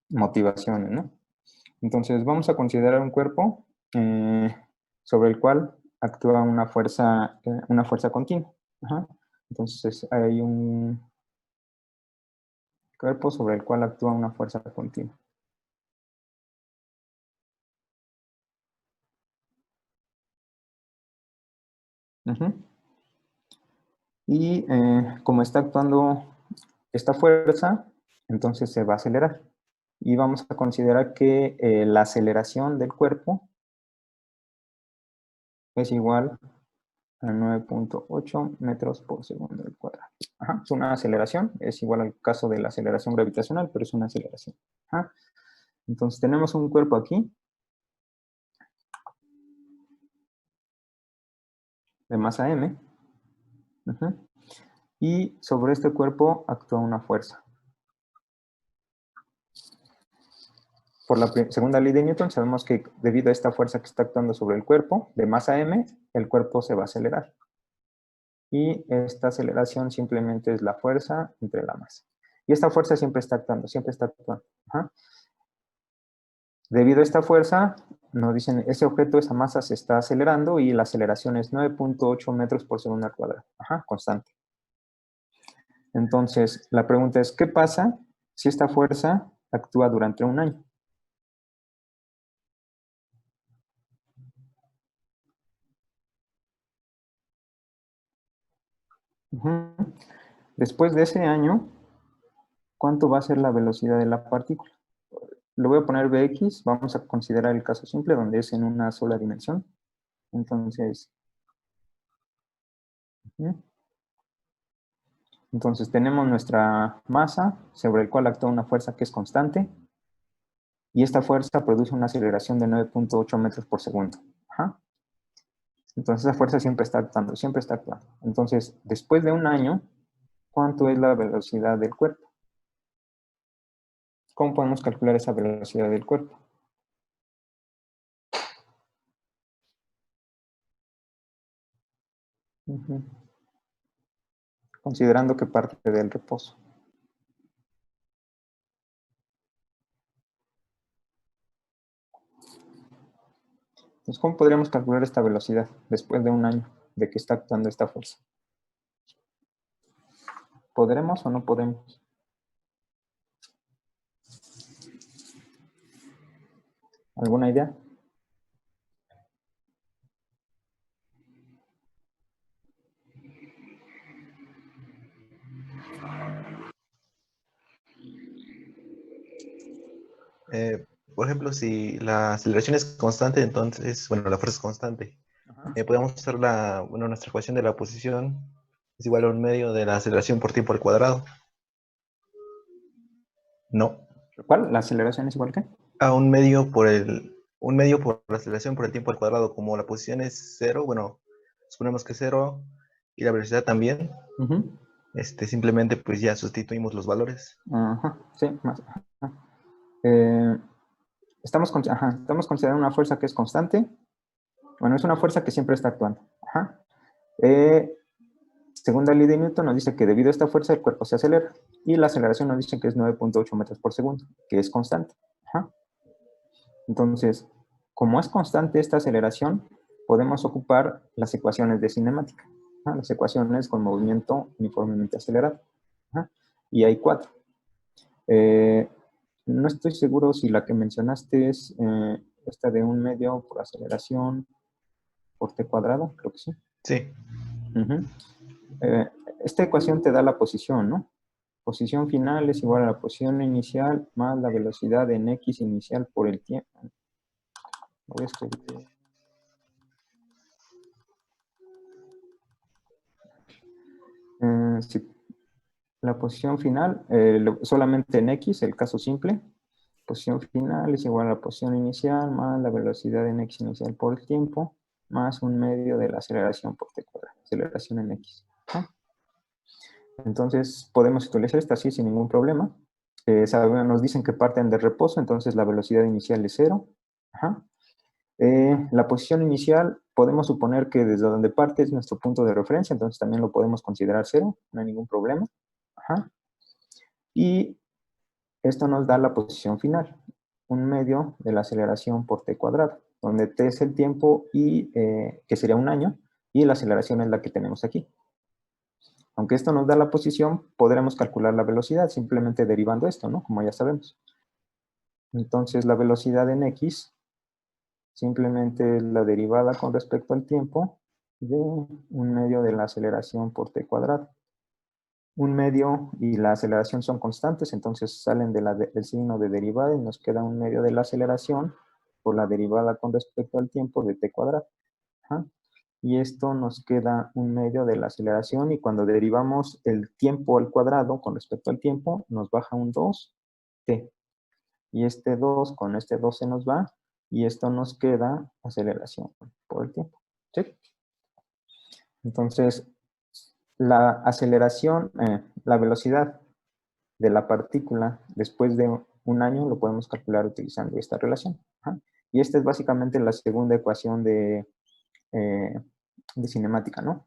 motivaciones, ¿no? Entonces, vamos a considerar un cuerpo sobre el cual actúa una fuerza continua. Ajá. Entonces, hay un cuerpo sobre el cual actúa una fuerza continua. Uh-huh. Y como está actuando esta fuerza, entonces se va a acelerar. Y vamos a considerar que la aceleración del cuerpo es igual a 9.8 metros por segundo al cuadrado. Ajá, es una aceleración, es igual al caso de la aceleración gravitacional, pero es una aceleración. Ajá. Entonces tenemos un cuerpo aquí de masa m. Ajá. Y sobre este cuerpo actúa una fuerza. Por la segunda ley de Newton sabemos que debido a esta fuerza que está actuando sobre el cuerpo de masa m, el cuerpo se va a acelerar. Y esta aceleración simplemente es la fuerza entre la masa. Y esta fuerza siempre está actuando, siempre está actuando. Ajá. Debido a esta fuerza, nos dicen, ese objeto, esa masa se está acelerando y la aceleración es 9.8 metros por segundo al cuadrado. Ajá, constante. Entonces, la pregunta es, ¿qué pasa si esta fuerza actúa durante un año? Uh-huh. Después de ese año, ¿cuánto va a ser la velocidad de la partícula? Le voy a poner Vx, vamos a considerar el caso simple donde es en una sola dimensión. Entonces, tenemos nuestra masa sobre el cual actúa una fuerza que es constante y esta fuerza produce una aceleración de 9.8 metros por segundo. Ajá. Entonces, esa fuerza siempre está actuando, siempre está actuando. Entonces, después de un año, ¿cuánto es la velocidad del cuerpo? ¿Cómo podemos calcular esa velocidad del cuerpo? Uh-huh. Considerando que parte del reposo. Entonces, ¿cómo podríamos calcular esta velocidad después de un año de que está actuando esta fuerza? ¿Podremos o no podemos? ¿Alguna idea? Por ejemplo, si la aceleración es constante, entonces, bueno, la fuerza es constante. Podemos hacer nuestra ecuación de la posición es igual a un medio de la aceleración por tiempo al cuadrado. No. ¿Cuál? ¿La aceleración es igual que? A un medio por la aceleración por el tiempo al cuadrado. Como la posición es 0, bueno, suponemos que es 0 y la velocidad también. Uh-huh. Simplemente pues ya sustituimos los valores. Ajá, sí, más. Ajá. Estamos considerando una fuerza que es constante. Bueno, es una fuerza que siempre está actuando. Ajá. Segunda ley de Newton nos dice que debido a esta fuerza el cuerpo se acelera. Y la aceleración nos dice que es 9.8 metros por segundo, que es constante. Ajá. Entonces, como es constante esta aceleración, podemos ocupar las ecuaciones de cinemática. Ajá. Las ecuaciones con movimiento uniformemente acelerado. Ajá. Y hay 4. No estoy seguro si la que mencionaste es esta de un medio por aceleración por t cuadrado, creo que sí. Sí. Uh-huh. Esta ecuación te da la posición, ¿no? Posición final es igual a la posición inicial más la velocidad en x inicial por el tiempo. Voy a escribir. la posición final, solamente en X, el caso simple, posición final es igual a la posición inicial más la velocidad en X inicial por el tiempo, más un medio de la aceleración por t cuadrado, aceleración en X. ¿Ah? Entonces, podemos utilizar esta así sin ningún problema. Nos dicen que parten de reposo, entonces la velocidad inicial es 0. Ajá. La posición inicial, podemos suponer que desde donde parte es nuestro punto de referencia, entonces también lo podemos considerar 0, no hay ningún problema. Ajá. Y esto nos da la posición final, un medio de la aceleración por t cuadrado, donde t es el tiempo, y que sería un año, y la aceleración es la que tenemos aquí. Aunque esto nos da la posición, podremos calcular la velocidad simplemente derivando esto, ¿no? Como ya sabemos. Entonces, la velocidad en X simplemente es la derivada con respecto al tiempo de un medio de la aceleración por t cuadrado. Un medio y la aceleración son constantes, entonces salen del signo de derivada y nos queda un medio de la aceleración por la derivada con respecto al tiempo de t cuadrado. Ajá. Y esto nos queda un medio de la aceleración, y cuando derivamos el tiempo al cuadrado con respecto al tiempo, nos baja un 2t. Y este 2 con este 2 se nos va, y esto nos queda aceleración por el tiempo. ¿Sí? Entonces, la aceleración, la velocidad de la partícula después de un año lo podemos calcular utilizando esta relación. Ajá. Y esta es básicamente la segunda ecuación de cinemática, ¿no?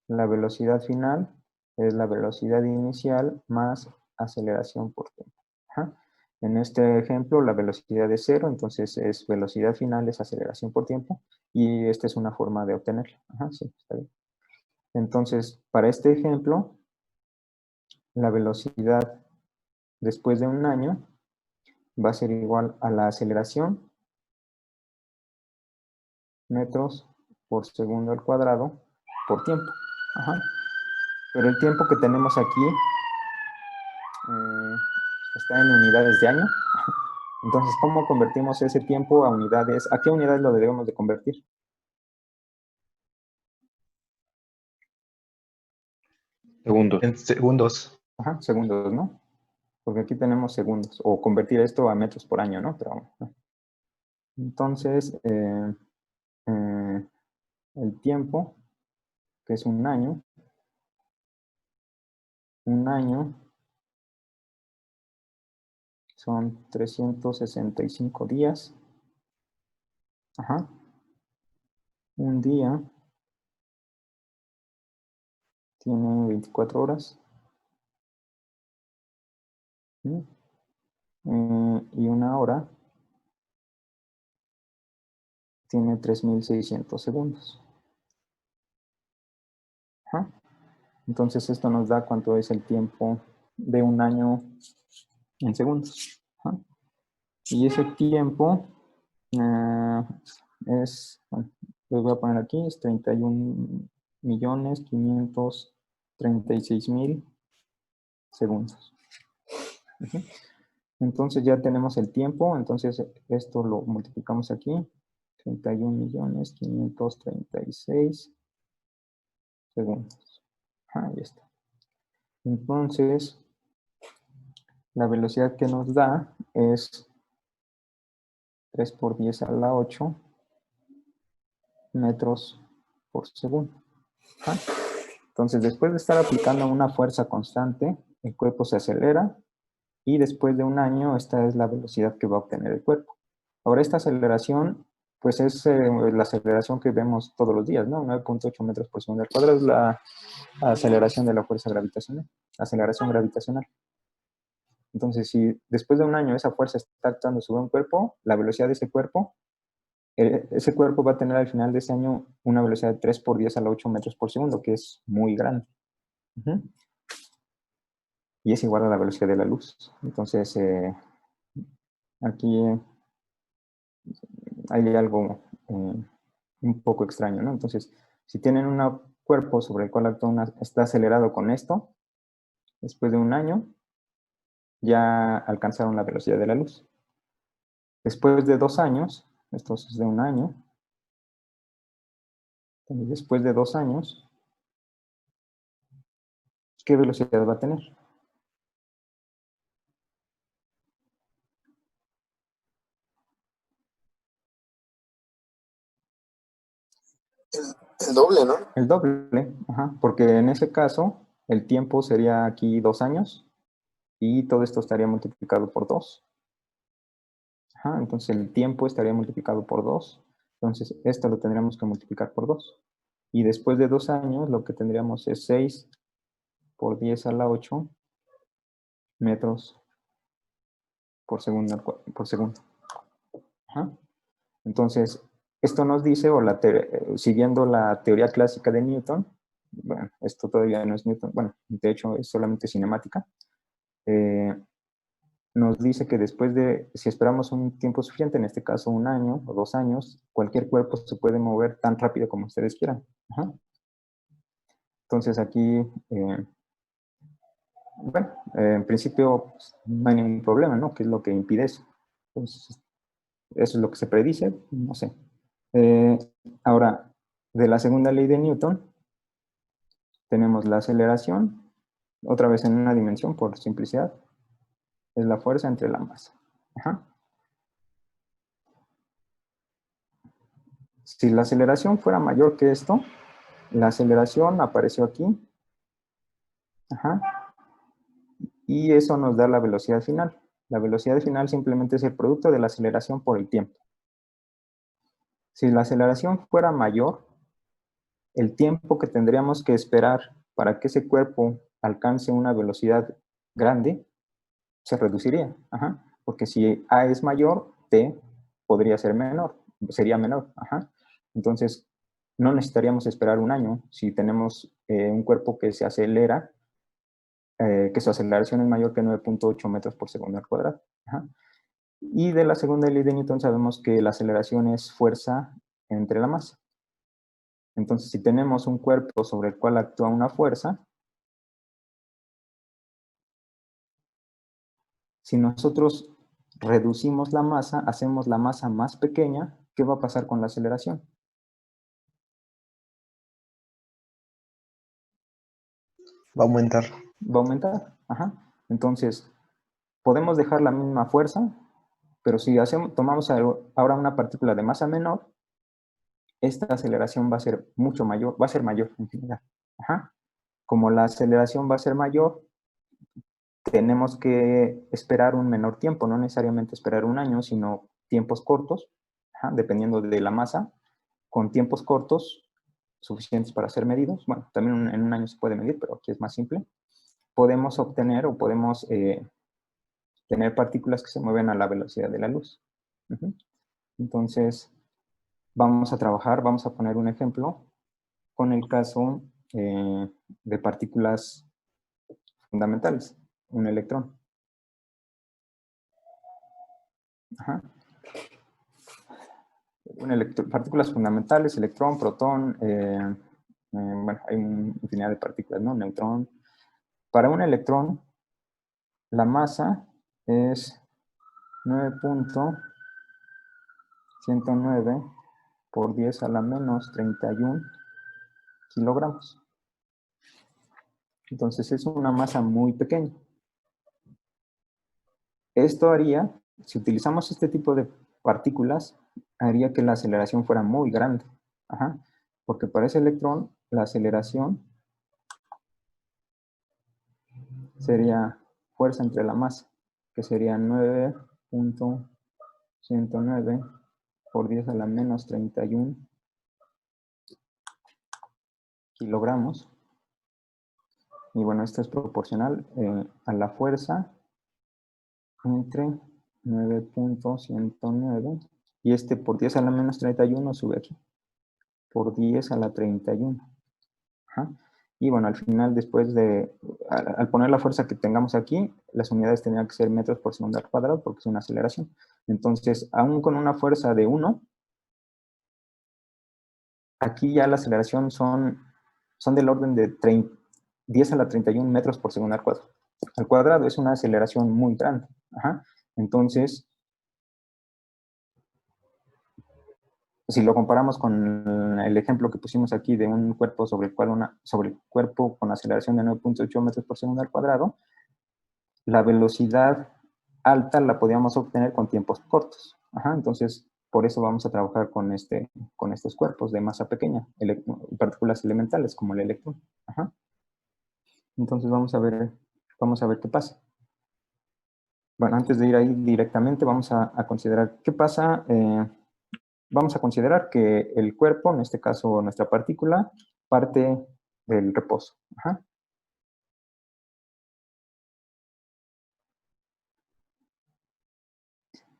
La velocidad final es la velocidad inicial más aceleración por tiempo. Ajá. En este ejemplo, la velocidad es 0, entonces es velocidad final es aceleración por tiempo, y esta es una forma de obtenerla. Ajá, sí, está bien. Entonces, para este ejemplo, la velocidad después de un año va a ser igual a la aceleración, metros por segundo al cuadrado, por tiempo. Ajá. Pero el tiempo que tenemos aquí está en unidades de año. Entonces, ¿cómo convertimos ese tiempo a unidades? ¿A qué unidades lo debemos de convertir? Segundos. En segundos. Ajá, segundos, ¿no? Porque aquí tenemos segundos. O convertir esto a metros por año, ¿no? Pero, no. Entonces, el tiempo, que es un año son 365 días. Ajá. Un día tiene 24 horas. ¿Sí? Y una hora tiene 3600 segundos. Ajá. Entonces esto nos da cuánto es el tiempo de un año en segundos. Ajá. Y ese tiempo es, bueno, les voy a poner aquí, es 31.536.000 segundos. Ajá. Entonces ya tenemos el tiempo, entonces esto lo multiplicamos aquí, 31.536 segundos. Ahí está. Entonces, la velocidad que nos da es 3 por 10 a la 8 metros por segundo. ¿Ah? Entonces, después de estar aplicando una fuerza constante, el cuerpo se acelera, y después de un año, esta es la velocidad que va a obtener el cuerpo. Ahora, esta aceleración, pues es la aceleración que vemos todos los días, ¿no? 9.8 metros por segundo al cuadrado es la aceleración de la fuerza gravitacional, la aceleración gravitacional. Entonces, si después de un año esa fuerza está actuando sobre un cuerpo, la velocidad de ese cuerpo va a tener al final de ese año una velocidad de 3 por 10 a la 8 metros por segundo, que es muy grande. Y es igual a la velocidad de la luz. Entonces, aquí hay algo un poco extraño, ¿no? Entonces, si tienen un cuerpo sobre el cual está acelerado con esto, después de un año, ya alcanzaron la velocidad de la luz. Después de 2 años, esto es de un año, después de 2 años, ¿qué velocidad va a tener? El doble, ¿no? El doble, ajá, porque en ese caso el tiempo sería aquí 2 años y todo esto estaría multiplicado por 2. Ajá, entonces el tiempo estaría multiplicado por 2. Entonces esto lo tendríamos que multiplicar por 2. Y después de 2 años lo que tendríamos es 6 por 10 a la 8 metros por segundo. Ajá. Entonces, esto nos dice, siguiendo la teoría clásica de Newton, bueno, esto todavía no es Newton, bueno, de hecho es solamente cinemática, nos dice que después de, si esperamos un tiempo suficiente, en este caso 1 año o 2 años, cualquier cuerpo se puede mover tan rápido como ustedes quieran. Ajá. Entonces aquí, bueno, en principio pues, no hay ningún problema, ¿no? ¿Qué es lo que impide eso? Entonces, eso es lo que se predice, no sé. Ahora, de la segunda ley de Newton, tenemos la aceleración, otra vez en una dimensión por simplicidad, es la fuerza entre la masa. Ajá. Si la aceleración fuera mayor que esto, la aceleración apareció aquí, ajá, y eso nos da la velocidad final. La velocidad final simplemente es el producto de la aceleración por el tiempo. Si la aceleración fuera mayor, el tiempo que tendríamos que esperar para que ese cuerpo alcance una velocidad grande se reduciría. Ajá. Porque si A es mayor, T podría ser menor, sería menor. Ajá. Entonces, no necesitaríamos esperar 1 año si tenemos un cuerpo que se acelera, que su aceleración es mayor que 9.8 metros por segundo al cuadrado. Ajá. Y de la segunda ley de Newton sabemos que la aceleración es fuerza entre la masa. Entonces, si tenemos un cuerpo sobre el cual actúa una fuerza, si nosotros reducimos la masa, hacemos la masa más pequeña, ¿qué va a pasar con la aceleración? Va a aumentar. Va a aumentar. Ajá. Entonces, podemos dejar la misma fuerza, pero si tomamos ahora una partícula de masa menor, esta aceleración va a ser mucho mayor, va a ser mayor en general. Ajá. Como la aceleración va a ser mayor, tenemos que esperar un menor tiempo, no necesariamente esperar 1 año, sino tiempos cortos, ajá, dependiendo de la masa, con tiempos cortos suficientes para ser medidos. Bueno, también en 1 año se puede medir, pero aquí es más simple. Podemos obtener o podemos tener partículas que se mueven a la velocidad de la luz. Uh-huh. Entonces, vamos a trabajar, vamos a poner un ejemplo con el caso de partículas fundamentales, un electrón. Ajá. Partículas fundamentales, electrón, protón, bueno, hay una infinidad de partículas, ¿no? Neutrón. Para un electrón, la masa es 9.109 por 10 a la menos 31 kilogramos. Entonces es una masa muy pequeña. Esto haría, si utilizamos este tipo de partículas, haría que la aceleración fuera muy grande. Ajá. Porque para ese electrón, la aceleración sería fuerza entre la masa, que sería 9.109 por 10 a la menos 31 kilogramos. Y bueno, esto es proporcional a la fuerza entre 9.109 y este por 10 a la menos 31 sube aquí, por 10 a la 31. Ajá. Y bueno, al final, después de, al poner la fuerza que tengamos aquí, las unidades tendrían que ser metros por segundo al cuadrado porque es una aceleración. Entonces, aún con una fuerza de 1, aquí ya la aceleración son del orden de 10 a la 31 metros por segundo al cuadrado. Al cuadrado es una aceleración muy grande. Ajá. Entonces, si lo comparamos con el ejemplo que pusimos aquí de un cuerpo sobre el cuerpo con aceleración de 9.8 metros por segundo al cuadrado, la velocidad alta la podíamos obtener con tiempos cortos. Entonces, por eso vamos a trabajar con estos cuerpos de masa pequeña, partículas elementales como el electrón. Entonces, vamos a ver qué pasa. Bueno, antes de ir ahí directamente, vamos a considerar qué pasa. Vamos a considerar que el cuerpo, en este caso nuestra partícula, parte del reposo.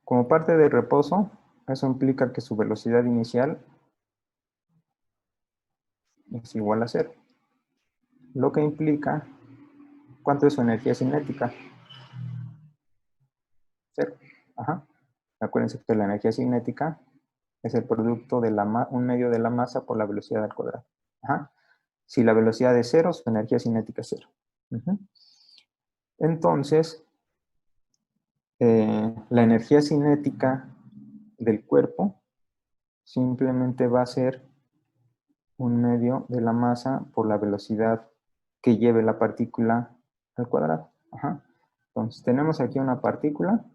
Como parte del reposo, eso implica que su velocidad inicial es igual a 0. Lo que implica, ¿cuánto es su energía cinética? 0. Acuérdense que la energía cinética es el producto de un medio de la masa por la velocidad al cuadrado. Si la velocidad es 0, su energía cinética es 0. Entonces, la energía cinética del cuerpo simplemente va a ser un medio de la masa por la velocidad que lleve la partícula al cuadrado. Entonces, tenemos aquí una partícula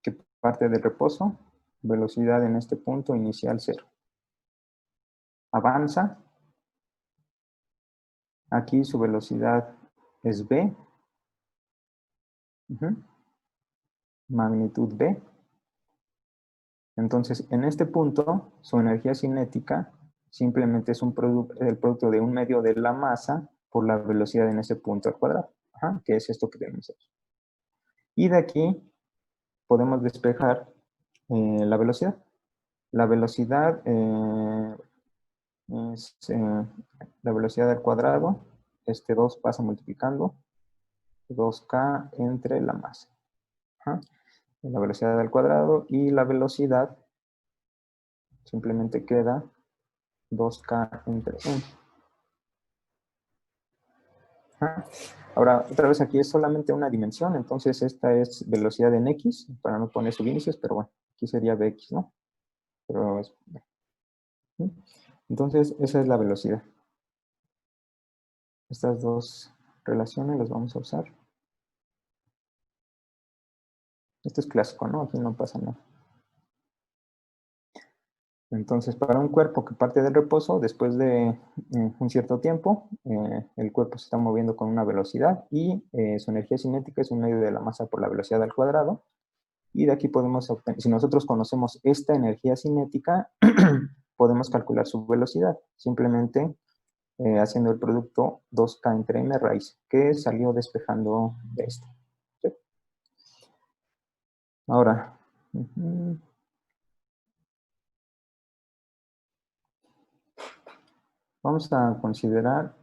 que parte del reposo, velocidad en este punto inicial 0. Avanza. Aquí su velocidad es v. Magnitud v. Entonces, en este punto, su energía cinética simplemente es el producto de un medio de la masa por la velocidad en ese punto al cuadrado, que es esto que tenemos aquí. Y de aquí podemos despejar la velocidad. La velocidad es la velocidad al cuadrado. Este 2 pasa multiplicando 2k entre la masa. La velocidad al cuadrado y la velocidad simplemente queda 2k entre 1. Ahora, otra vez aquí es solamente una dimensión, entonces esta es velocidad en x, para no poner subíndices, pero bueno, aquí sería bx, ¿no? Pero entonces, esa es la velocidad. Estas dos relaciones las vamos a usar. Esto es clásico, ¿no? Aquí no pasa nada. Entonces, para un cuerpo que parte del reposo, después de un cierto tiempo, el cuerpo se está moviendo con una velocidad y su energía cinética es un medio de la masa por la velocidad al cuadrado. Y de aquí podemos obtener, si nosotros conocemos esta energía cinética, podemos calcular su velocidad, simplemente haciendo el producto 2k entre m raíz, que salió despejando de esto. ¿Sí? Ahora, vamos a considerar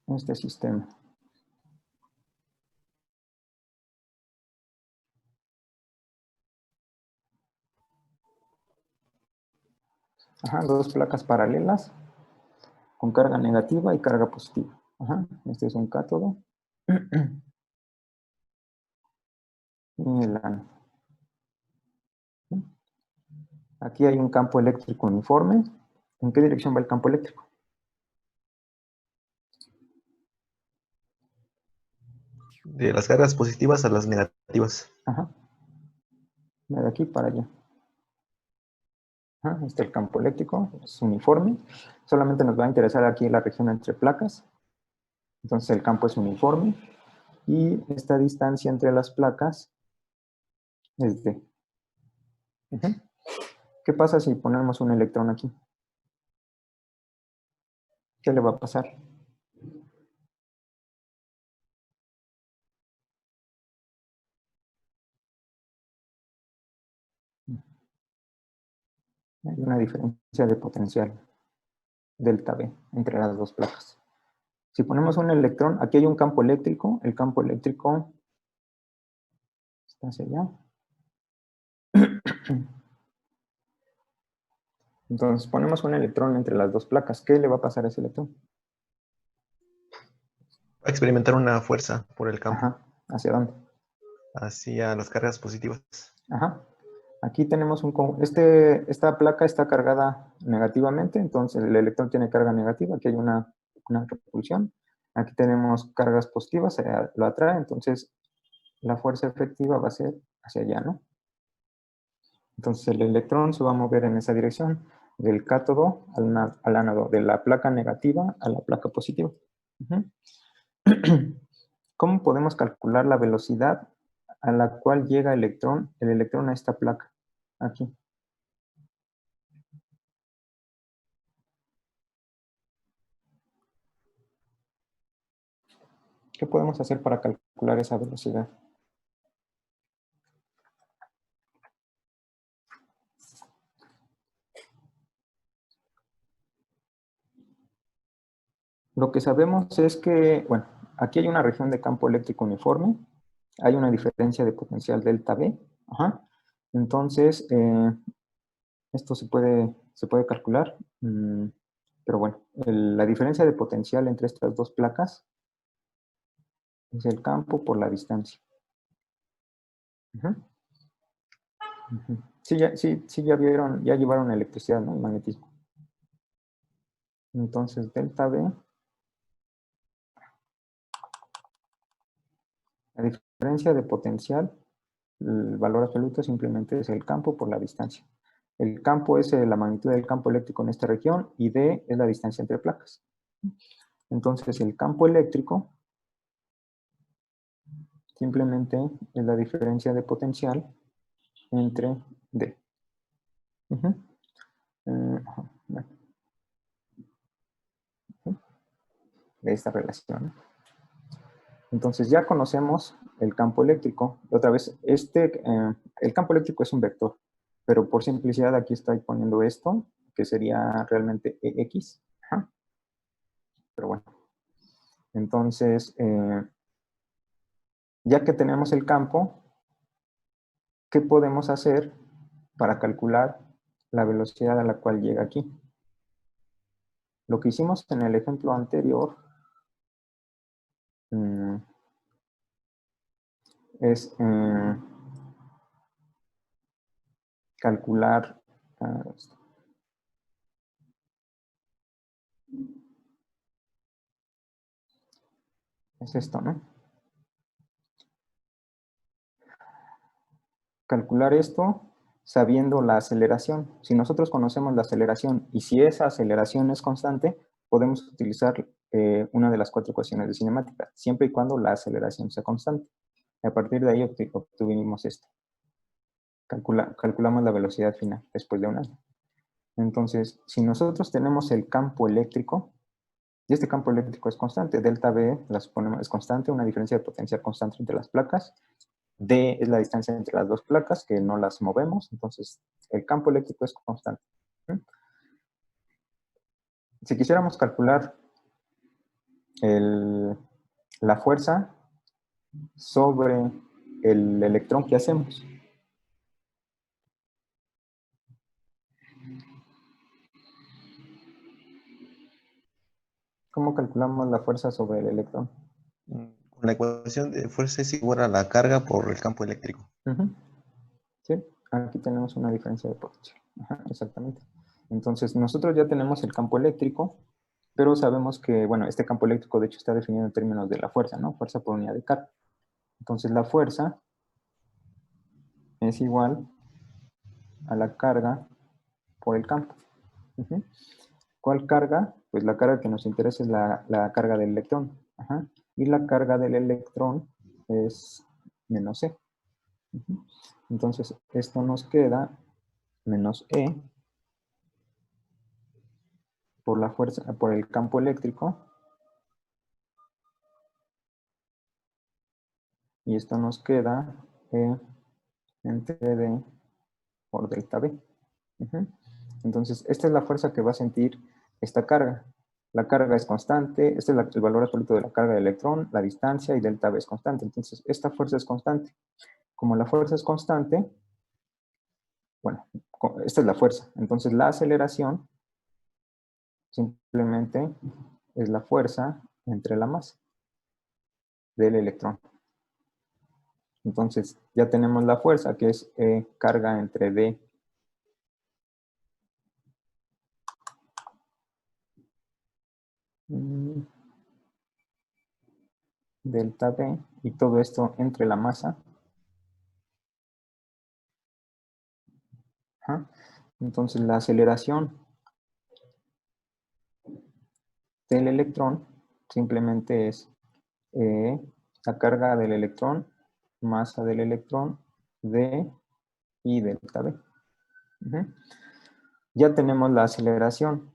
este sistema. Dos placas paralelas con carga negativa y carga positiva. Este es un cátodo y el ánodo. Aquí hay un campo eléctrico uniforme. ¿En qué dirección va el campo eléctrico? De las cargas positivas a las negativas. De aquí para allá. Este es el campo eléctrico, es uniforme. Solamente nos va a interesar aquí la región entre placas. Entonces el campo es uniforme. Y esta distancia entre las placas es d. ¿Qué pasa si ponemos un electrón aquí? ¿Qué le va a pasar? Hay una diferencia de potencial, delta V, entre las dos placas. Si ponemos un electrón, aquí hay un campo eléctrico, el campo eléctrico está hacia allá. Entonces ponemos un electrón entre las dos placas. ¿Qué le va a pasar a ese electrón? Va a experimentar una fuerza por el campo Ajá. ¿Hacia dónde? hacia las cargas positivas. Ajá. Aquí tenemos esta placa está cargada negativamente, entonces el electrón tiene carga negativa. Aquí hay una repulsión. Aquí tenemos cargas positivas, lo atrae, entonces la fuerza efectiva va a ser hacia allá, ¿no? Entonces el electrón se va a mover en esa dirección, del cátodo al ánodo, de la placa negativa a la placa positiva. Ujú. ¿Cómo podemos calcular la velocidad a la cual llega el electrón a esta placa? Aquí. ¿Qué podemos hacer para calcular esa velocidad? Lo que sabemos es que, bueno, aquí hay una región de campo eléctrico uniforme, hay una diferencia de potencial delta V, ajá. Entonces, esto se puede calcular, pero bueno, la diferencia de potencial entre estas dos placas es el campo por la distancia. Ujú. Ujú. Sí, ya llevaron electricidad, ¿no? El magnetismo. Entonces, delta V, la diferencia de potencial, el valor absoluto simplemente es el campo por la distancia. El campo es la magnitud del campo eléctrico en esta región y D es la distancia entre placas. Entonces, el campo eléctrico simplemente es la diferencia de potencial entre D. Ujú. Bueno, de esta relación. Entonces ya conocemos el campo eléctrico. Otra vez, el campo eléctrico es un vector, pero por simplicidad aquí estoy poniendo esto, que sería realmente EX. Ajá. Pero bueno, entonces, ya que tenemos el campo, ¿qué podemos hacer para calcular la velocidad a la cual llega aquí? Lo que hicimos en el ejemplo anterior es calcular, es esto, ¿no? Calcular esto sabiendo la aceleración. Si nosotros conocemos la aceleración y si esa aceleración es constante, podemos utilizar una de las 4 ecuaciones de cinemática, siempre y cuando la aceleración sea constante. A partir de ahí obtuvimos esto. Calculamos la velocidad final después de un año. Entonces, si nosotros tenemos el campo eléctrico, y este campo eléctrico es constante, delta V es constante, una diferencia de potencial constante entre las placas, D es la distancia entre las dos placas, que no las movemos, entonces el campo eléctrico es constante. Si quisiéramos calcular la fuerza sobre el electrón, ¿qué hacemos? ¿Cómo calculamos la fuerza sobre el electrón? La ecuación de fuerza es igual a la carga por el campo eléctrico. Sí, aquí tenemos una diferencia de potencial. Ajá, exactamente. Entonces, nosotros ya tenemos el campo eléctrico, pero sabemos que, bueno, este campo eléctrico de hecho está definido en términos de la fuerza, ¿no? Fuerza por unidad de carga. Entonces, la fuerza es igual a la carga por el campo. ¿Cuál carga? Pues la carga que nos interesa es la carga del electrón. Ajá. Y la carga del electrón es menos E. Entonces, esto nos queda menos E por la fuerza, por el campo eléctrico. Y esto nos queda E entre D por delta V. Entonces, esta es la fuerza que va a sentir esta carga. La carga es constante, este es el valor absoluto de la carga del electrón, la distancia y delta V es constante. Entonces, esta fuerza es constante. Como la fuerza es constante, bueno, esta es la fuerza. Entonces la aceleración simplemente es la fuerza entre la masa del electrón. Entonces ya tenemos la fuerza, que es carga entre D delta V, y todo esto entre la masa. Ajá. Entonces la aceleración del electrón simplemente es la carga del electrón, masa del electrón, D y delta V. Ujú. Ya tenemos la aceleración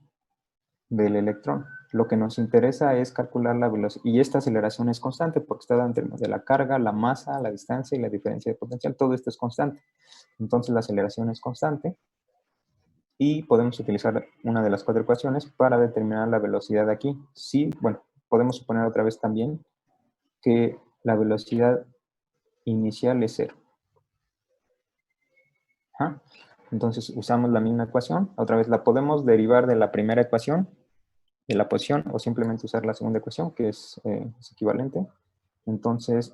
del electrón. Lo que nos interesa es calcular la velocidad, y esta aceleración es constante porque está dentro de la carga, la masa, la distancia y la diferencia de potencial. Todo esto es constante. Entonces la aceleración es constante y podemos utilizar una de las 4 ecuaciones para determinar la velocidad aquí. Sí, bueno, podemos suponer otra vez también que la velocidad inicial es 0. Ajá. Entonces usamos la misma ecuación. Otra vez la podemos derivar de la primera ecuación, de la posición, o simplemente usar la segunda ecuación, que es equivalente. Entonces,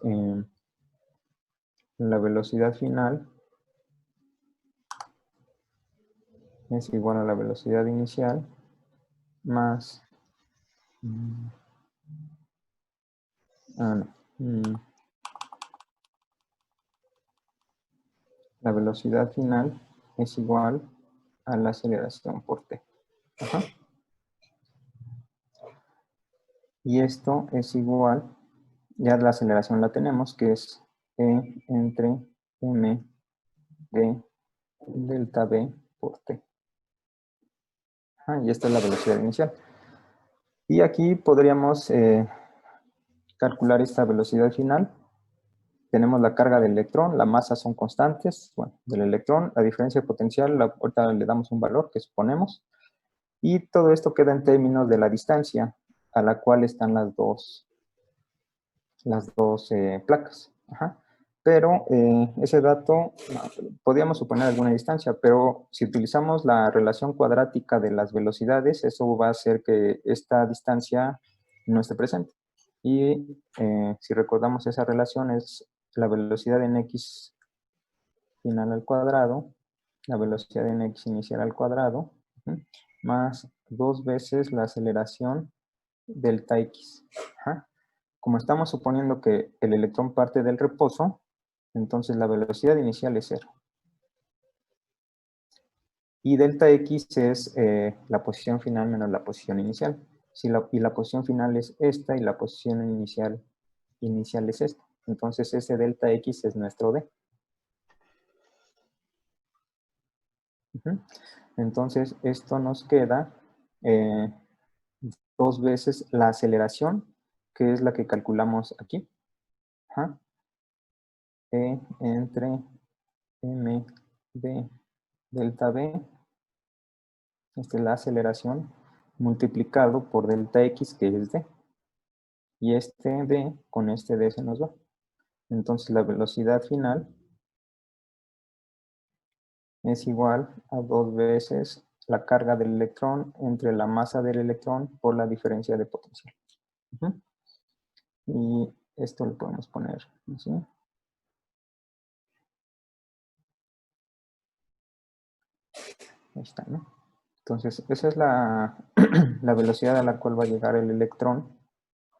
la velocidad final es igual a la velocidad inicial más... la velocidad final es igual a la aceleración por t. Ajá. Y esto es igual, ya la aceleración la tenemos, que es E entre m de delta v por t. Ajá, y esta es la velocidad inicial. Y aquí podríamos calcular esta velocidad final. Tenemos la carga del electrón, la masa son constantes, bueno, del electrón, la diferencia de potencial, ahorita le damos un valor que suponemos, y todo esto queda en términos de la distancia a la cual están las dos placas. Ajá. Pero ese dato, podríamos suponer alguna distancia, pero si utilizamos la relación cuadrática de las velocidades, eso va a hacer que esta distancia no esté presente. Y si recordamos, esa relación es la velocidad en x final al cuadrado, la velocidad en x inicial al cuadrado, más 2 veces la aceleración delta x. Ajá. Como estamos suponiendo que el electrón parte del reposo, entonces la velocidad inicial es 0. Y delta x es la posición final menos la posición inicial. Y la posición final es esta y la posición inicial es esta. Entonces ese delta x es nuestro d. Entonces esto nos queda 2 veces la aceleración, que es la que calculamos aquí. Ajá. E entre m de delta v, esta es la aceleración, multiplicado por delta x, que es d. Y este d con este d se nos va. Entonces la velocidad final es igual a 2 veces la carga del electrón entre la masa del electrón por la diferencia de potencial. Y esto lo podemos poner así. Ahí está, ¿no? Entonces, esa es la, la velocidad a la cual va a llegar el electrón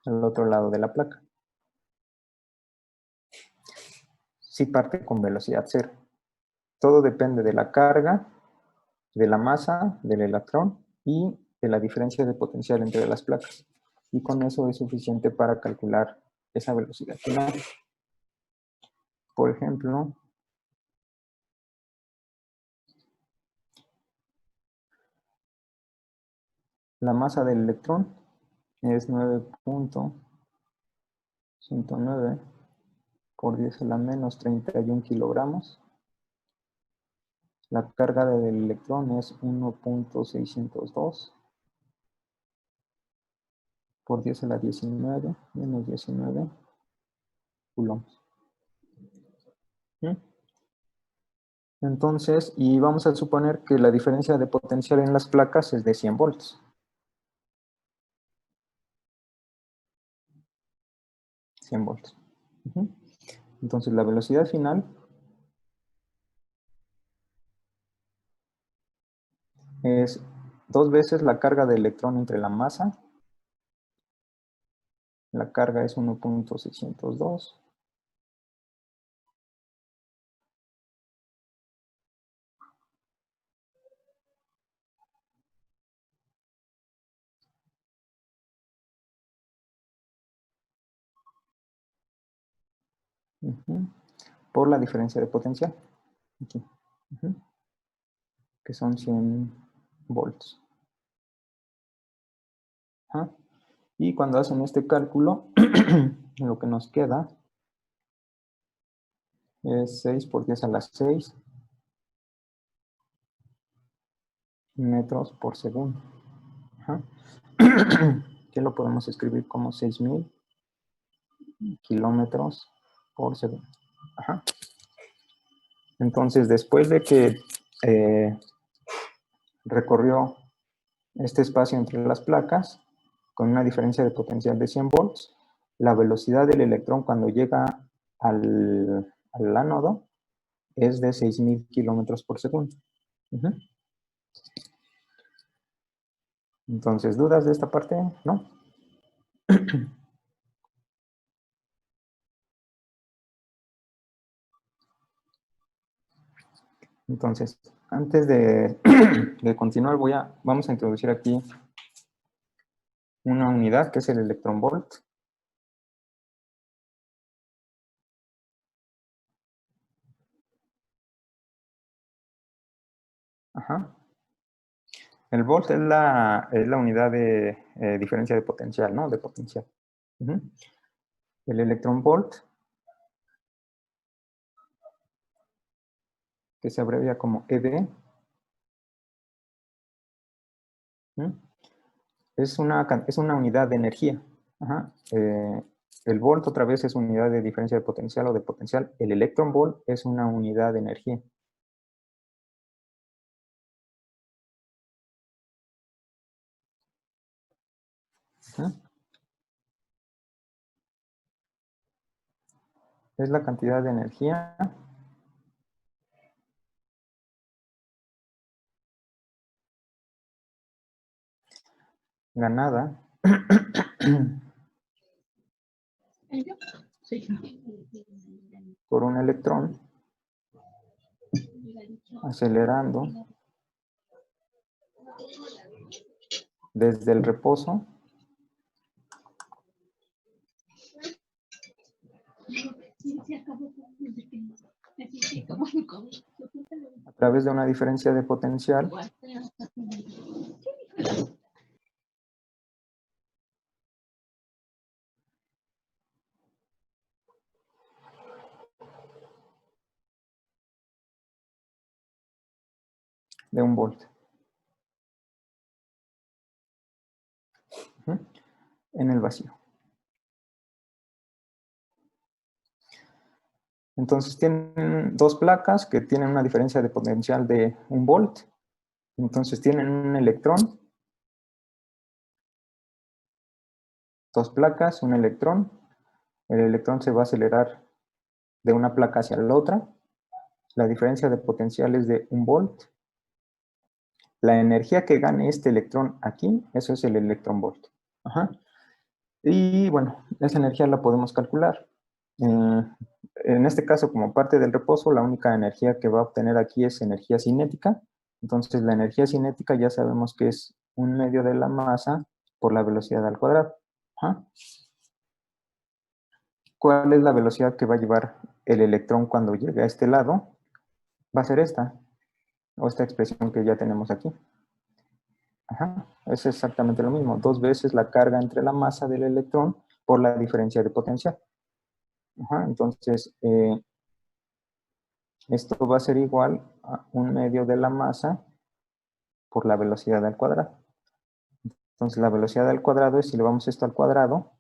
al otro lado de la placa. Si parte con velocidad cero. Todo depende de la carga, de la masa del electrón y de la diferencia de potencial entre las placas. Y con eso es suficiente para calcular esa velocidad final. Por ejemplo, la masa del electrón es 9.109 por 10 a la menos 31 kilogramos. La carga del electrón es 1.602 por 10 a la 19 menos 19 coulombs. Entonces, y vamos a suponer que la diferencia de potencial en las placas es de 100 volts. 100 volts. Ujú. Entonces, la velocidad final es 2 veces la carga de electrón entre la masa. La carga es 1.602. Ujú. Por la diferencia de potencial. Aquí. Ujú. Que son 100 volts. Ajá. Y cuando hacen este cálculo, lo que nos queda es 6 por 10 a la 6 metros por segundo. Ajá. Que lo podemos escribir como 6.000 kilómetros por segundo. Ajá. Entonces, después de que recorrió este espacio entre las placas, con una diferencia de potencial de 100 volts, la velocidad del electrón cuando llega al ánodo es de 6.000 kilómetros por segundo. Ujú. Entonces, ¿dudas de esta parte? ¿No? Entonces, antes de, de continuar, vamos a introducir aquí una unidad que es el electronvolt. Ajá. El volt es la unidad de diferencia de potencial, ¿no? De potencial. Ujú. El electronvolt, que se abrevia como EV, ¿sí? Es una unidad de energía. Ajá. El volt otra vez es unidad de diferencia de potencial o de potencial. El electronvolt es una unidad de energía. Ajá. Es la cantidad de energía ganada por un electrón acelerando desde el reposo a través de una diferencia de potencial de 1 volt. Ujú. En el vacío. Entonces tienen dos placas que tienen una diferencia de potencial de 1 volt. Entonces tienen un electrón, dos placas, un electrón. El electrón se va a acelerar de una placa hacia la otra. La diferencia de potencial es de 1 volt. La energía que gane este electrón aquí, eso es el electronvolt. Ajá. Y bueno, esa energía la podemos calcular. En este caso, como parte del reposo, la única energía que va a obtener aquí es energía cinética. Entonces, la energía cinética ya sabemos que es 1/2 de la masa por la velocidad al cuadrado. Ajá. ¿Cuál es la velocidad que va a llevar el electrón cuando llegue a este lado? Va a ser esta, o esta expresión que ya tenemos aquí. Ajá. Es exactamente lo mismo, 2 veces la carga entre la masa del electrón por la diferencia de potencial. Ajá. Entonces, esto va a ser igual a 1/2 de la masa por la velocidad al cuadrado. Entonces, la velocidad al cuadrado es, si elevamos esto al cuadrado,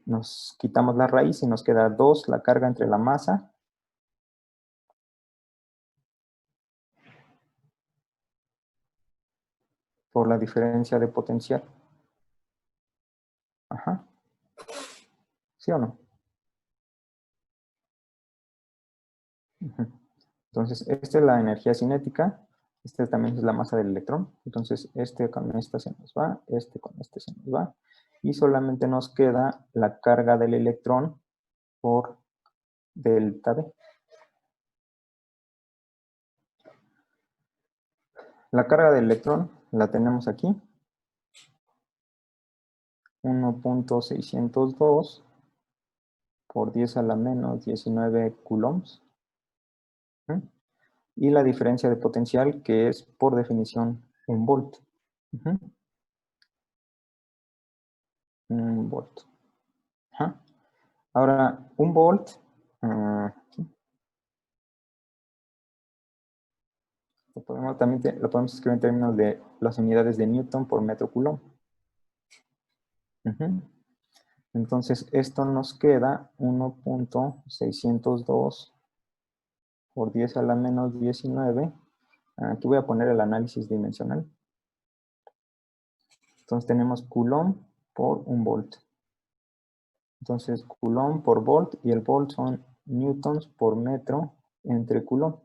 nos quitamos la raíz y nos queda 2 la carga entre la masa por la diferencia de potencial. Ajá. ¿Sí o no? Ujú. Entonces, esta es la energía cinética, esta también es la masa del electrón. Entonces, este con esta se nos va, este con este se nos va, y solamente nos queda la carga del electrón por delta V. La carga del electrón la tenemos aquí, 1.602 por 10 a la menos 19 coulombs. ¿Mm? Y la diferencia de potencial, que es por definición 1 volt. Ujú. 1 volt. Ajá. Ahora, 1 volt, lo podemos escribir en términos de las unidades de Newton por metro coulomb. Ujú. Entonces, esto nos queda 1.602 por 10 a la menos 19. Aquí voy a poner el análisis dimensional. Entonces tenemos coulomb por 1 volt. Entonces coulomb por volt, y el volt son newtons por metro entre coulomb.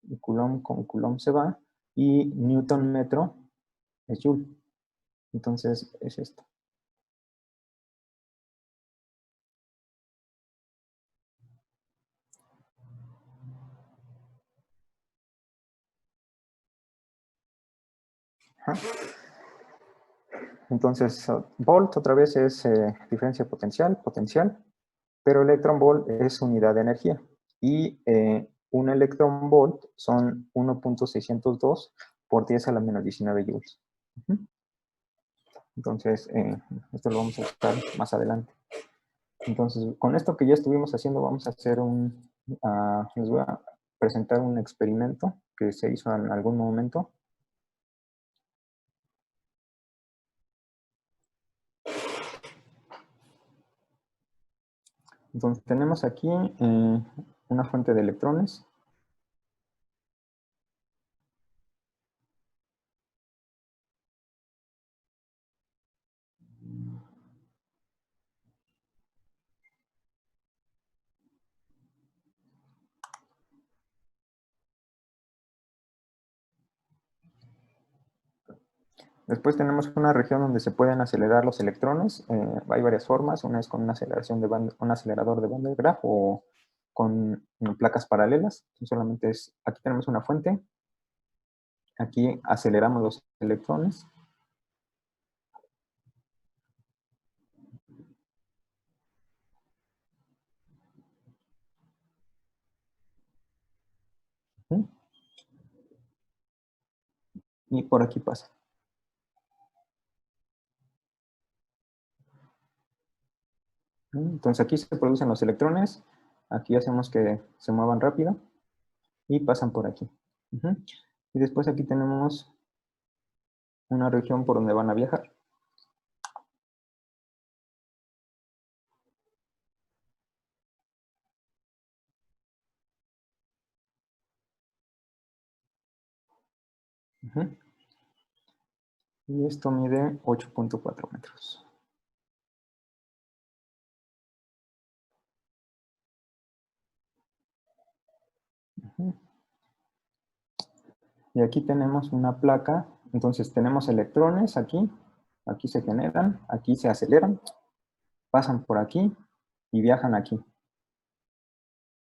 Y coulomb con coulomb se va, y newton metro es joule. Entonces es esto. Ajá. Entonces, volt otra vez es diferencia potencial, pero electron volt es unidad de energía. Y un electron volt son 1.602 por 10 a la menos 19 joules. Entonces, esto lo vamos a usar más adelante. Entonces, con esto que ya estuvimos haciendo, vamos a hacer les voy a presentar un experimento que se hizo en algún momento. Entonces, tenemos aquí una fuente de electrones. Después tenemos una región donde se pueden acelerar los electrones. Hay varias formas. Una es con una aceleración de un acelerador de Van de Graaff o con placas paralelas. Solamente es, aquí tenemos una fuente. Aquí aceleramos los electrones. Y por aquí pasa. Entonces aquí se producen los electrones. Aquí hacemos que se muevan rápido. Y pasan por aquí. Y después aquí tenemos una región por donde van a viajar. Y esto mide 8.4 metros. Y aquí tenemos una placa. Entonces tenemos electrones aquí. Aquí se generan, aquí se aceleran, pasan por aquí y viajan aquí.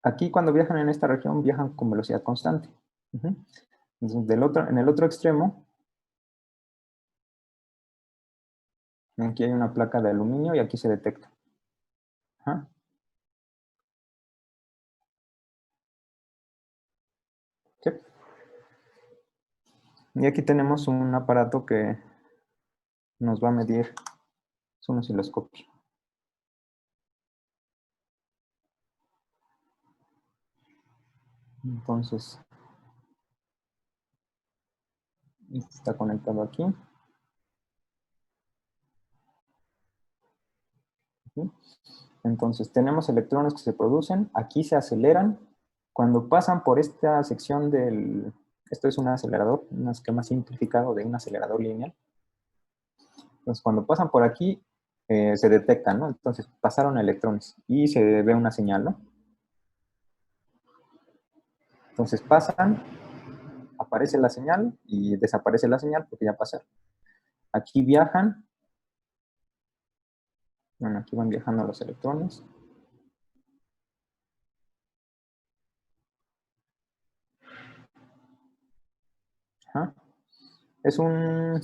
Aquí cuando viajan en esta región viajan con velocidad constante. Entonces en el otro extremo, aquí hay una placa de aluminio y aquí se detecta. Ajá. Sí. Y aquí tenemos un aparato que nos va a medir, es un osciloscopio. Entonces, está conectado aquí. Entonces, tenemos electrones que se producen, aquí se aceleran. Cuando pasan por esta sección del Esto es un acelerador, un esquema simplificado de un acelerador lineal. Entonces, cuando pasan por aquí, se detectan, ¿no? Entonces, pasaron electrones y se ve una señal, ¿no? Entonces, pasan, aparece la señal y desaparece la señal porque ya pasaron. Aquí viajan. Bueno, aquí van viajando los electrones. Ajá. Es un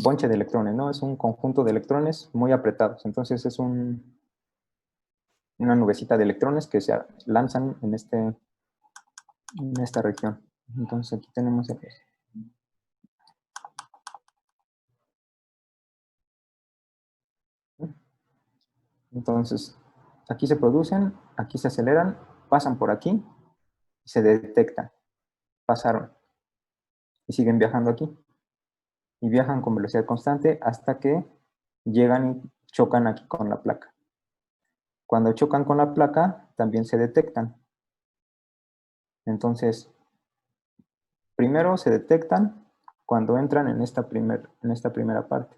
bonche de electrones, ¿no? Es un conjunto de electrones muy apretados. Entonces es una nubecita de electrones que se lanzan en esta región. Entonces aquí tenemos el... Entonces, aquí se producen, aquí se aceleran, pasan por aquí y se detectan. Pasaron y siguen viajando aquí. Y viajan con velocidad constante hasta que llegan y chocan aquí con la placa. Cuando chocan con la placa, también se detectan. Entonces, primero se detectan cuando entran en esta primera parte.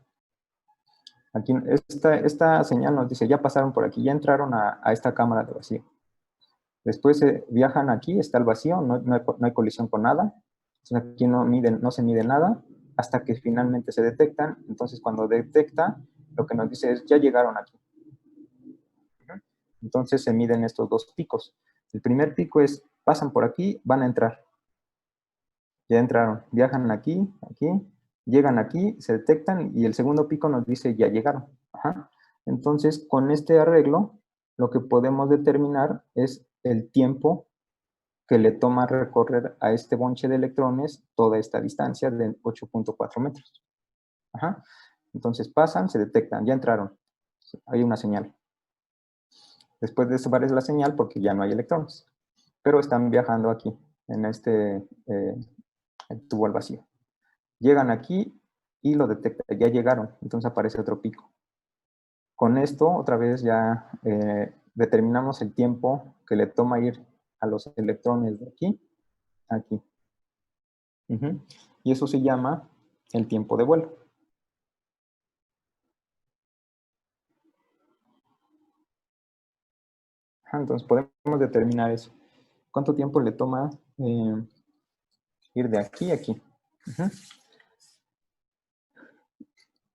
Aquí, esta señal nos dice, ya pasaron por aquí, ya entraron a esta cámara de vacío. Después viajan aquí, está el vacío, no hay colisión con nada. Entonces aquí no se mide nada hasta que finalmente se detectan. Entonces cuando detecta, lo que nos dice es, ya llegaron aquí. Entonces se miden estos dos picos. El primer pico es, pasan por aquí, van a entrar. Ya entraron, viajan aquí, llegan aquí, se detectan y el segundo pico nos dice, ya llegaron. Ajá. Entonces, con este arreglo, lo que podemos determinar es el tiempo que le toma recorrer a este bonche de electrones toda esta distancia de 8.4 metros. Ajá. Entonces pasan, se detectan, ya entraron. Hay una señal. Después desaparece la señal porque ya no hay electrones. Pero están viajando aquí, en este tubo al vacío. Llegan aquí y lo detectan, ya llegaron. Entonces aparece otro pico. Con esto, otra vez ya determinamos el tiempo que le toma ir a los electrones de aquí a aquí. Y eso se llama el tiempo de vuelo. Entonces podemos determinar eso. ¿Cuánto tiempo le toma ir de aquí a aquí?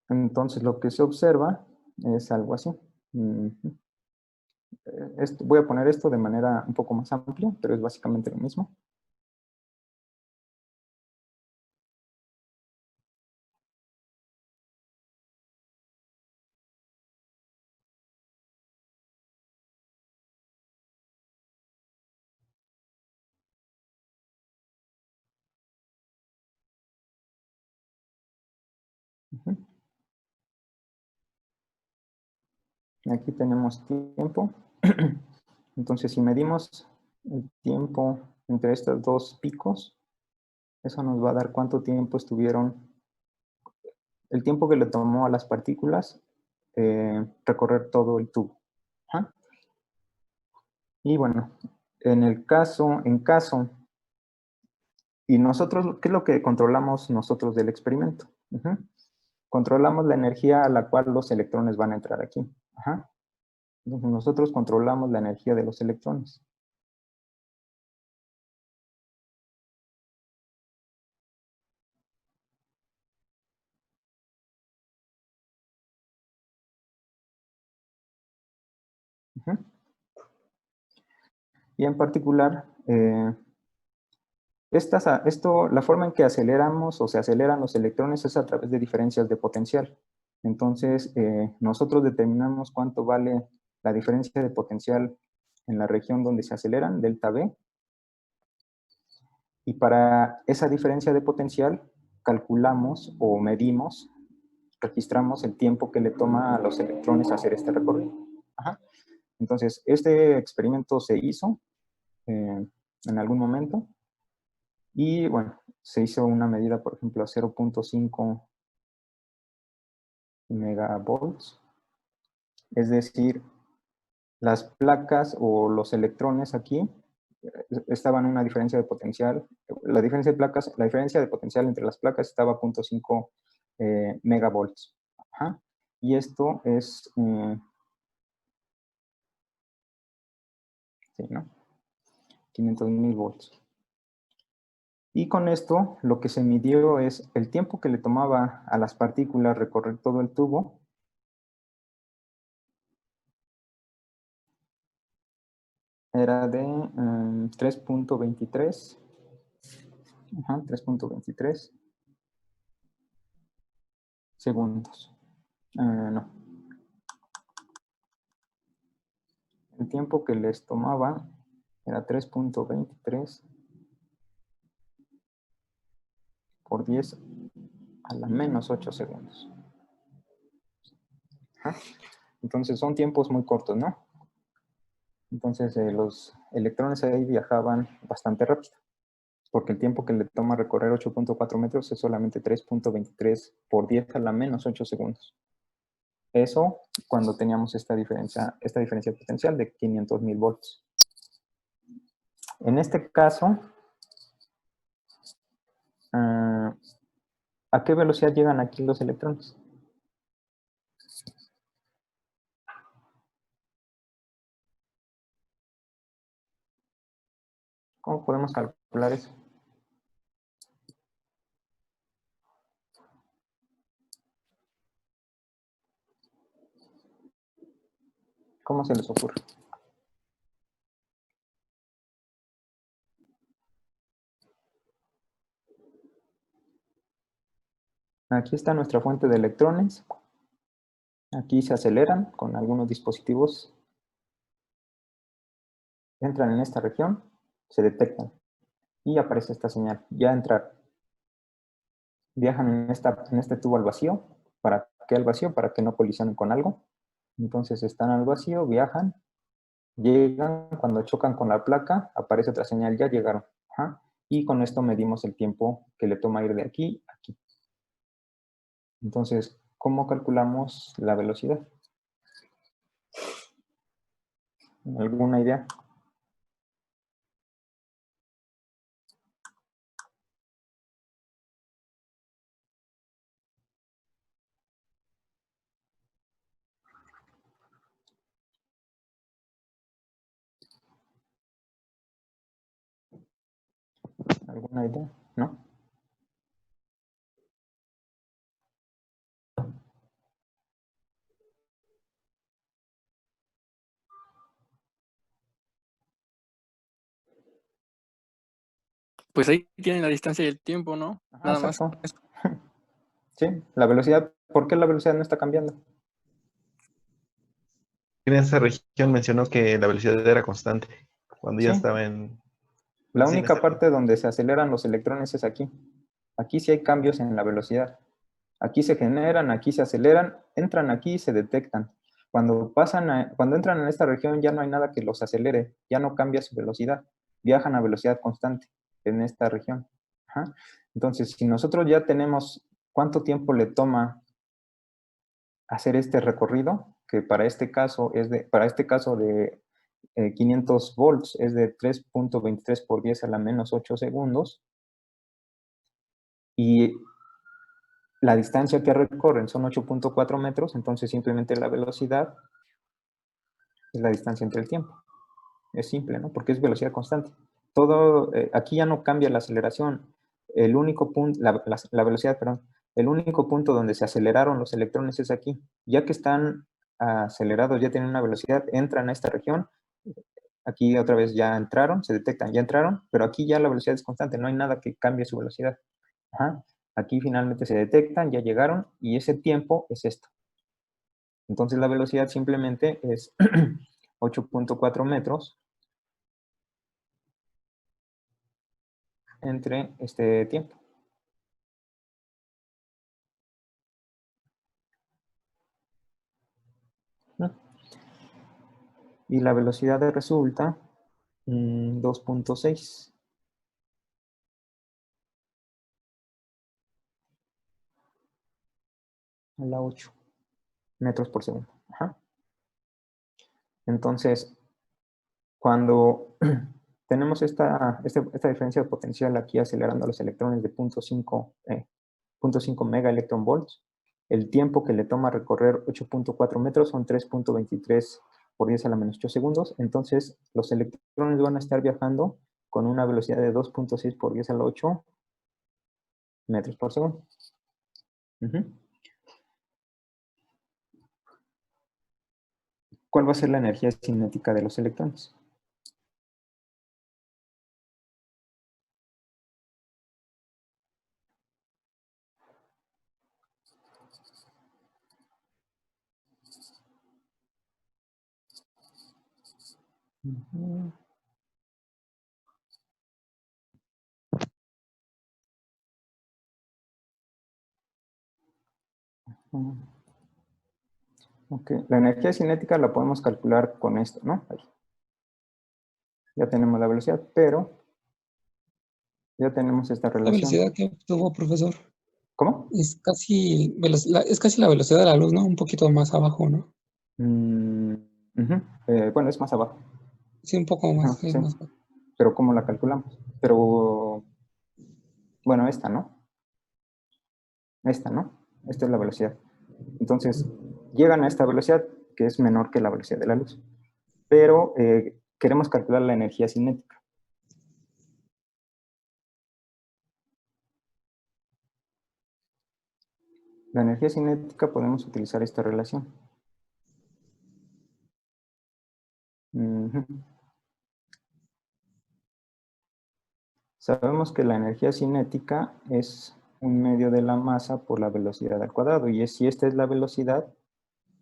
Entonces lo que se observa es algo así. Voy a poner esto de manera un poco más amplia, pero es básicamente lo mismo. Aquí tenemos tiempo. Entonces, si medimos el tiempo entre estos dos picos, eso nos va a dar cuánto tiempo estuvieron, el tiempo que le tomó a las partículas recorrer todo el tubo. Ajá. Y bueno, en caso, y nosotros, ¿qué es lo que controlamos nosotros del experimento? Controlamos la energía a la cual los electrones van a entrar aquí. Ajá. Entonces nosotros controlamos la energía de los electrones. Y en particular, la forma en que aceleramos o se aceleran los electrones es a través de diferencias de potencial. Entonces, nosotros determinamos cuánto vale la diferencia de potencial en la región donde se aceleran, delta V. Y para esa diferencia de potencial, calculamos o medimos, registramos el tiempo que le toma a los electrones hacer este recorrido. Ajá. Entonces, este experimento se hizo en algún momento. Y bueno, se hizo una medida, por ejemplo, a 0.5 megavolts. Es decir, las placas o los electrones aquí estaban en una diferencia de potencial la diferencia de placas, la diferencia de potencial entre las placas estaba a 0.5 megavolts. Ajá. Y esto es, sí, ¿no? 500.000 volts. Y con esto lo que se midió es el tiempo que le tomaba a las partículas recorrer todo el tubo. Era de 3.23. 3.23 segundos. No. El tiempo que les tomaba era 3.23 por 10 a la menos 8 segundos. Ajá. Entonces son tiempos muy cortos, ¿no? Entonces los electrones ahí viajaban bastante rápido, porque el tiempo que le toma recorrer 8.4 metros es solamente 3.23 por 10 a la menos 8 segundos. Eso cuando teníamos esta diferencia potencial de 500.000 volts. En este caso, ¿a qué velocidad llegan aquí los electrones? ¿Cómo podemos calcular eso? ¿Cómo se les ocurre? Aquí está nuestra fuente de electrones. Aquí se aceleran con algunos dispositivos. Entran en esta región, se detectan y aparece esta señal. Ya entraron. Viajan en este tubo al vacío. ¿Para qué al vacío? Para que no colisionen con algo. Entonces están al vacío, viajan, llegan, cuando chocan con la placa, aparece otra señal, ya llegaron. Ajá. Y con esto medimos el tiempo que le toma ir de aquí a aquí. Entonces, ¿cómo calculamos la velocidad? ¿Alguna idea? ¿Alguna idea? ¿No? Pues ahí tienen la distancia y el tiempo, ¿no? Ajá, Nada más. exacto. Sí, la velocidad. ¿Por qué la velocidad no está cambiando? En esa región mencionó que la velocidad era constante cuando ya Sí. estaba en... La sí, en única esta región. parte donde se aceleran los electrones es aquí. Aquí sí hay cambios en la velocidad. Aquí se generan, aquí se aceleran, entran aquí y se detectan. Cuando entran en esta región ya no hay nada que los acelere, ya no cambia su velocidad. Viajan a velocidad constante en esta región. Ajá. Entonces, si nosotros ya tenemos cuánto tiempo le toma hacer este recorrido, que para este caso de 500 volts es de 3.23 por 10 a la menos 8 segundos, y la distancia que recorren son 8.4 metros, entonces simplemente la velocidad es la distancia entre el tiempo. Es simple, ¿no? Porque es velocidad constante. Aquí ya no cambia la aceleración. El único punto, la velocidad, perdón, el único punto donde se aceleraron los electrones es aquí. Ya que están acelerados, ya tienen una velocidad, entran a esta región. Aquí otra vez ya entraron, se detectan, ya entraron, pero aquí ya la velocidad es constante, no hay nada que cambie su velocidad. Ajá. Aquí finalmente se detectan, ya llegaron, y ese tiempo es esto. Entonces la velocidad simplemente es 8.4 metros entre este tiempo. ¿No? Y la velocidad resulta 2.6. A la 8 metros por segundo. Ajá. Entonces, cuando tenemos esta diferencia de potencial aquí acelerando a los electrones de 0.5 mega electron volts. El tiempo que le toma recorrer 8.4 metros son 3.23 por 10 a la menos 8 segundos. Entonces, los electrones van a estar viajando con una velocidad de 2.6 por 10 a la 8 metros por segundo. ¿Cuál va a ser la energía cinética de los electrones? Ok, la energía cinética la podemos calcular con esto, ¿no? Ahí. Ya tenemos la velocidad, pero ya tenemos esta La relación. velocidad que obtuvo, profesor, ¿Cómo? es casi la velocidad de la luz, ¿no? Un poquito más abajo, ¿no? Bueno, es más abajo. Sí, un poco más. Sí. Más abajo. Pero ¿cómo la calculamos? Pero, bueno, esta, ¿no? Esta es la velocidad. Entonces, llegan a esta velocidad que es menor que la velocidad de la luz. Pero queremos calcular la energía cinética. La energía cinética podemos utilizar esta relación. Sabemos que la energía cinética es un medio de la masa por la velocidad al cuadrado. Y si esta es la velocidad,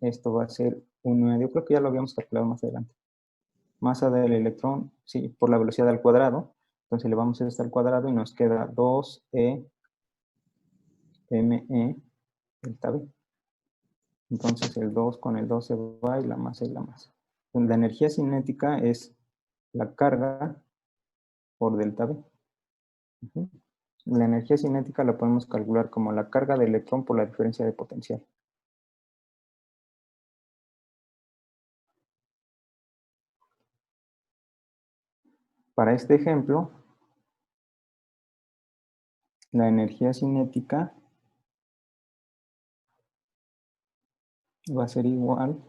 esto va a ser un medio, creo que ya lo habíamos calculado más adelante. Masa del electrón, sí, por la velocidad al cuadrado. Entonces le vamos a esto al cuadrado y nos queda 2e me delta b. Entonces el 2 con el 2 se va y la masa. Entonces, la energía cinética es la carga por delta b. La energía cinética la podemos calcular como la carga del electrón por la diferencia de potencial. Para este ejemplo, la energía cinética va a ser igual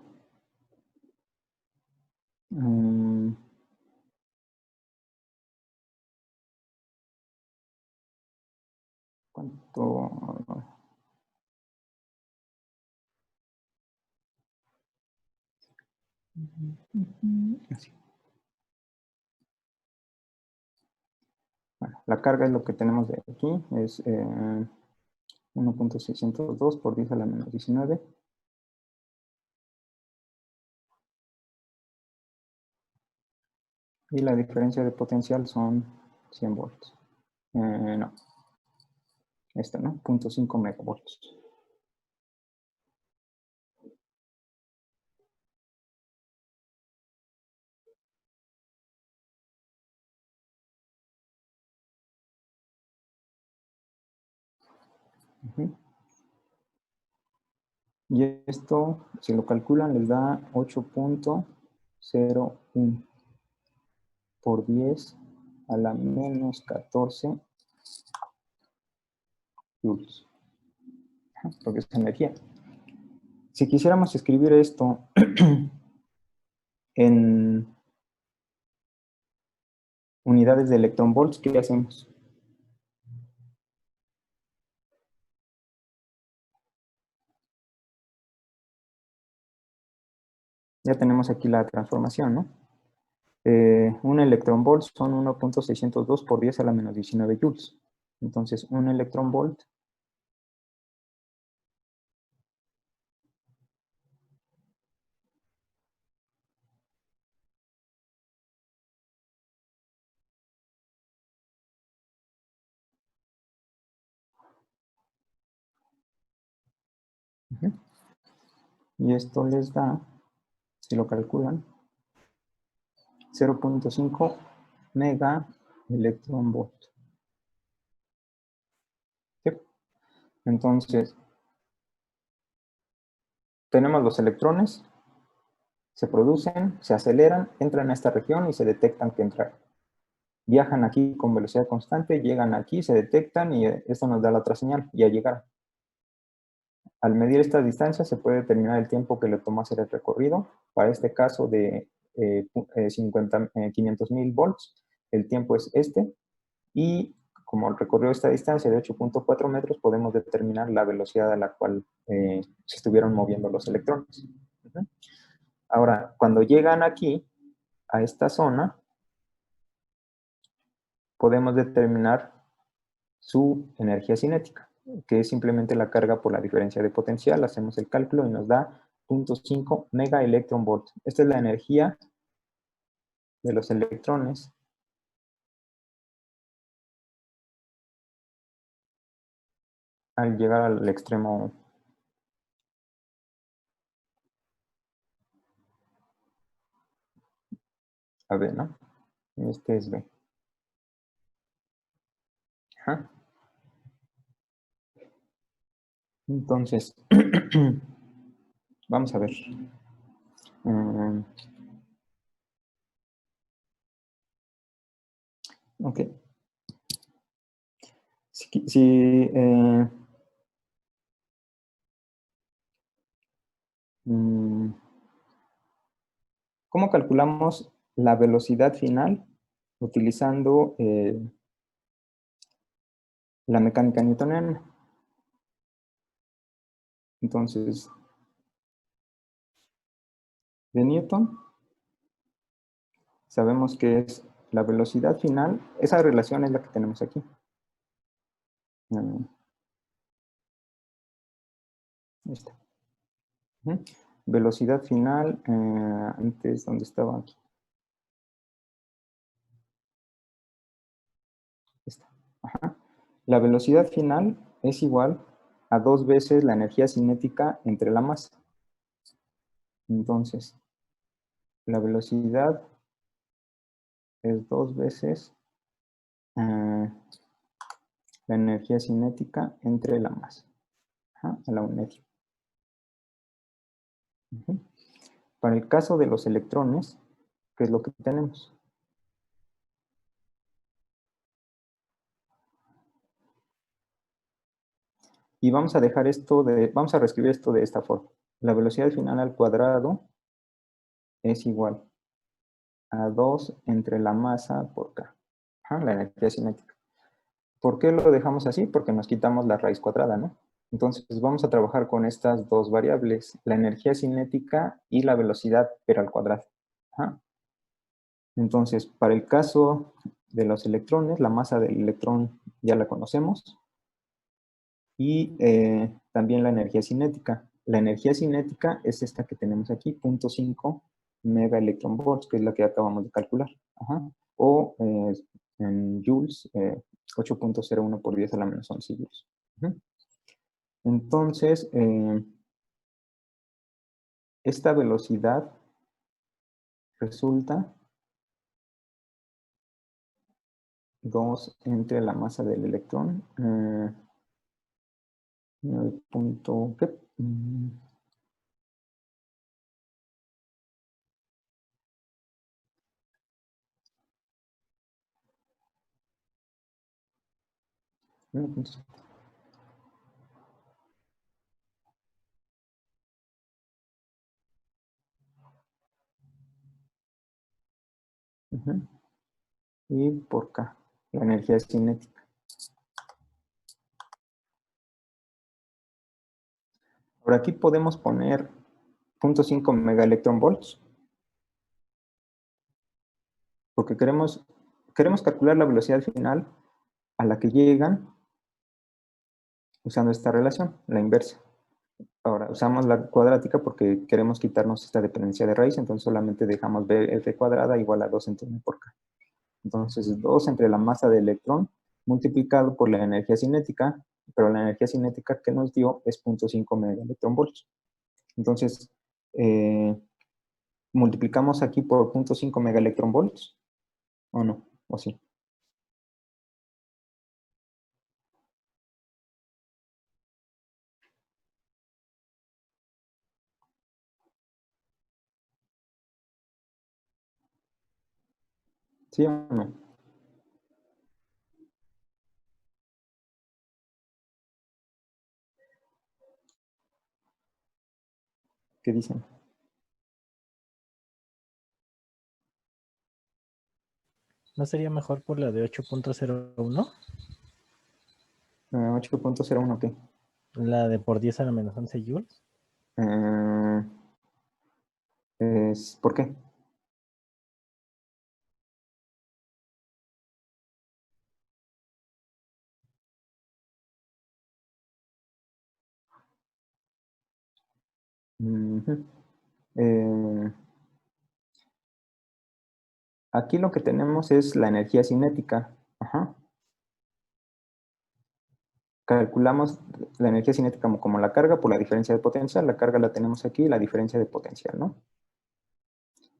¿cuánto? Así. Bueno, la carga es lo que tenemos de aquí, es 1.602 por 10 a la menos 19. Y la diferencia de potencial son 100 volts. No. Esta, ¿no? 0.5 megavolts. Y esto, si lo calculan, les da 8.01 por 10 a la menos 14 joules. Porque es energía. Si quisiéramos escribir esto en unidades de electronvolts, ¿qué hacemos? Ya tenemos aquí la transformación, ¿no? Un electronvolt son 1.602 por 10 a la menos 19 joules. Entonces, un electronvolt y esto les da, si lo calculan, 0.5 mega electronvolt. ¿Sí? Entonces, tenemos los electrones, se producen, se aceleran, entran a esta región y se detectan que entraron. Viajan aquí con velocidad constante, llegan aquí, se detectan y esto nos da la otra señal, ya llegaron. Al medir esta distancia se puede determinar el tiempo que le tomó hacer el recorrido. Para este caso de 500.000 volts, el tiempo es este. Y como recorrió esta distancia de 8.4 metros, podemos determinar la velocidad a la cual se estuvieron moviendo los electrones. Ahora, cuando llegan aquí, a esta zona, podemos determinar su energía cinética, que es simplemente la carga por la diferencia de potencial. Hacemos el cálculo y nos da 0.5 megaelectronvolt. Esta es la energía de los electrones al llegar al extremo a B, ¿no? Este es B. Ajá. Entonces, vamos a ver. Ok. ¿Cómo calculamos la velocidad final utilizando la mecánica newtoniana? Entonces, de Newton, sabemos que es la velocidad final, esa relación es la que tenemos aquí. Esta. Velocidad final, antes, ¿dónde estaba? Aquí. Esta. Ajá. La velocidad final es igual a 2 veces la energía cinética entre la masa. Entonces, la velocidad es 2 veces la energía cinética entre la masa. Ajá, a la 1/2. Para el caso de los electrones, ¿qué es lo que tenemos? Y vamos a dejar esto vamos a reescribir esto de esta forma. La velocidad final al cuadrado es igual a 2 entre la masa por K. Ajá, la energía cinética. ¿Por qué lo dejamos así? Porque nos quitamos la raíz cuadrada, ¿no? Entonces vamos a trabajar con estas dos variables, la energía cinética y la velocidad, pero al cuadrado. Ajá. Entonces, para el caso de los electrones, la masa del electrón ya la conocemos. Y también la energía cinética. La energía cinética es esta que tenemos aquí, 0.5 megaelectronvolts, que es la que acabamos de calcular. Ajá. O en joules, 8.01 por 10 a la menos 11 joules. Ajá. Entonces, esta velocidad resulta 2 entre la masa del electrón. 9 punto, ¿qué? Y por K, la energía cinética. Por aquí podemos poner 0.5 megaelectronvolts, porque queremos calcular la velocidad final a la que llegan usando esta relación, la inversa. Ahora, usamos la cuadrática porque queremos quitarnos esta dependencia de raíz, entonces solamente dejamos bf cuadrada igual a 2 entre 1 por K. Entonces, 2 entre la masa del electrón multiplicado por la energía cinética, pero la energía cinética que nos dio es 0.5 megaelectronvolts. Entonces, multiplicamos aquí por 0.5 megaelectronvolts, ¿o no? ¿O sí? ¿Sí o no? ¿Qué dicen? ¿No sería mejor por la de 8.01? 8.01, ¿qué? La de por 10 a la menos 11 joules. ¿Por qué? Ujú. Aquí lo que tenemos es la energía cinética. Ajá. Calculamos la energía cinética como la carga por la diferencia de potencial. La carga la tenemos aquí, la diferencia de potencial, ¿no?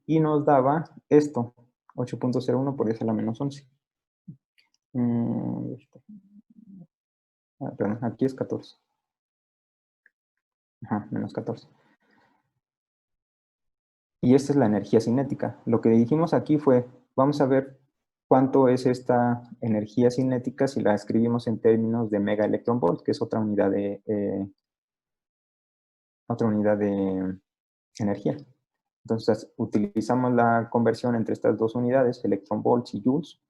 Y nos daba esto, 8.01 por 10 a la menos 11. Perdón, aquí es 14. Ajá, menos 14. Y esta es la energía cinética. Lo que dijimos aquí fue, vamos a ver cuánto es esta energía cinética si la escribimos en términos de mega electron volt, que es otra unidad de energía. Entonces, utilizamos la conversión entre estas dos unidades, electron volts y joules,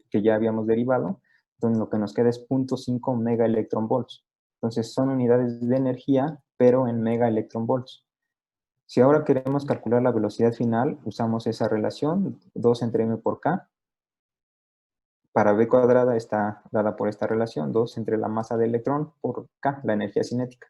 que ya habíamos derivado. Entonces, lo que nos queda es 0.5 mega electron volts. Entonces, son unidades de energía, pero en mega electron volts. Si ahora queremos calcular la velocidad final, usamos esa relación, 2 entre m por k. Para v cuadrada está dada por esta relación, 2 entre la masa de electrón por k, la energía cinética.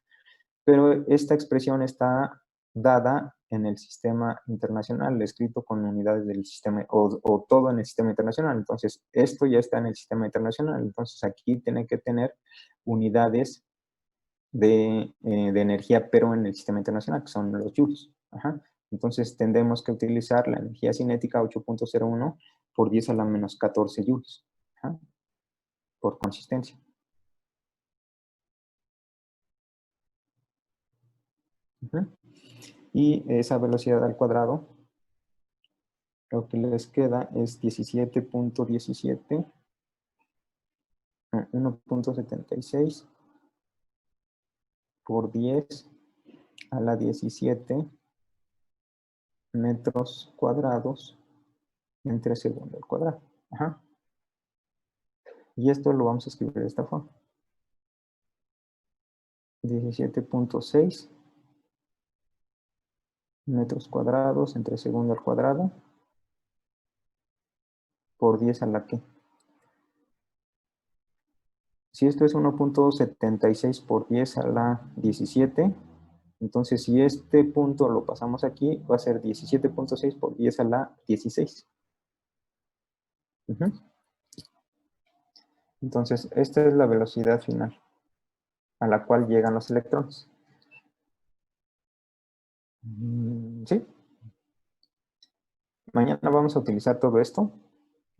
Pero esta expresión está dada en el sistema internacional, escrito con unidades del sistema, o todo en el sistema internacional. Entonces, esto ya está en el sistema internacional. Entonces, aquí tiene que tener unidades de energía, pero en el sistema internacional, que son los joules. Ajá. Entonces, tendremos que utilizar la energía cinética 8.01 por 10 a la menos 14 joules. Ajá. Por consistencia. Ajá. Y esa velocidad al cuadrado, lo que les queda es 17.17, 1.76 por 10 a la 17 metros cuadrados entre segundo al cuadrado. Ajá. Y esto lo vamos a escribir de esta forma. 17.6 metros cuadrados entre segundo al cuadrado por 10 a la que. Si esto es 1.76 por 10 a la 17, entonces si este punto lo pasamos aquí, va a ser 17.6 por 10 a la 16. Entonces, esta es la velocidad final a la cual llegan los electrones. ¿Sí? Mañana vamos a utilizar todo esto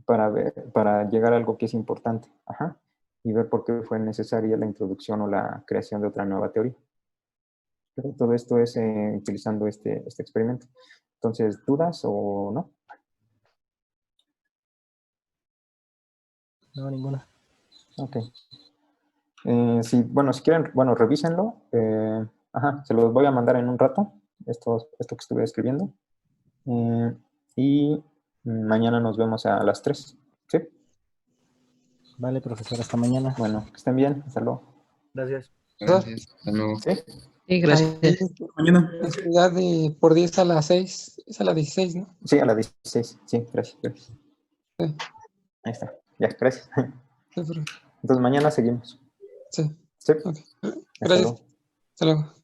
para llegar a algo que es importante. Ajá. Y ver por qué fue necesaria la introducción o la creación de otra nueva teoría. Pero todo esto es utilizando este experimento. Entonces, ¿dudas o no? No, ninguna. Ok. Si quieren, revísenlo. Se los voy a mandar en un rato, esto que estuve escribiendo. Y mañana nos vemos a las 3. ¿Sí? Vale, profesor, hasta mañana. Bueno, que estén bien. Hasta luego. Gracias. Gracias. Hasta luego. ¿Sí? Sí, gracias. Mañana. La unidad de por 10 a la 6 es a la 16, ¿no? Sí, a las 16. Sí, gracias. Sí. Ahí está. Ya, gracias. Sí, pero- Entonces mañana seguimos. sí. Sí. Ok. Hasta Gracias. luego. Hasta luego.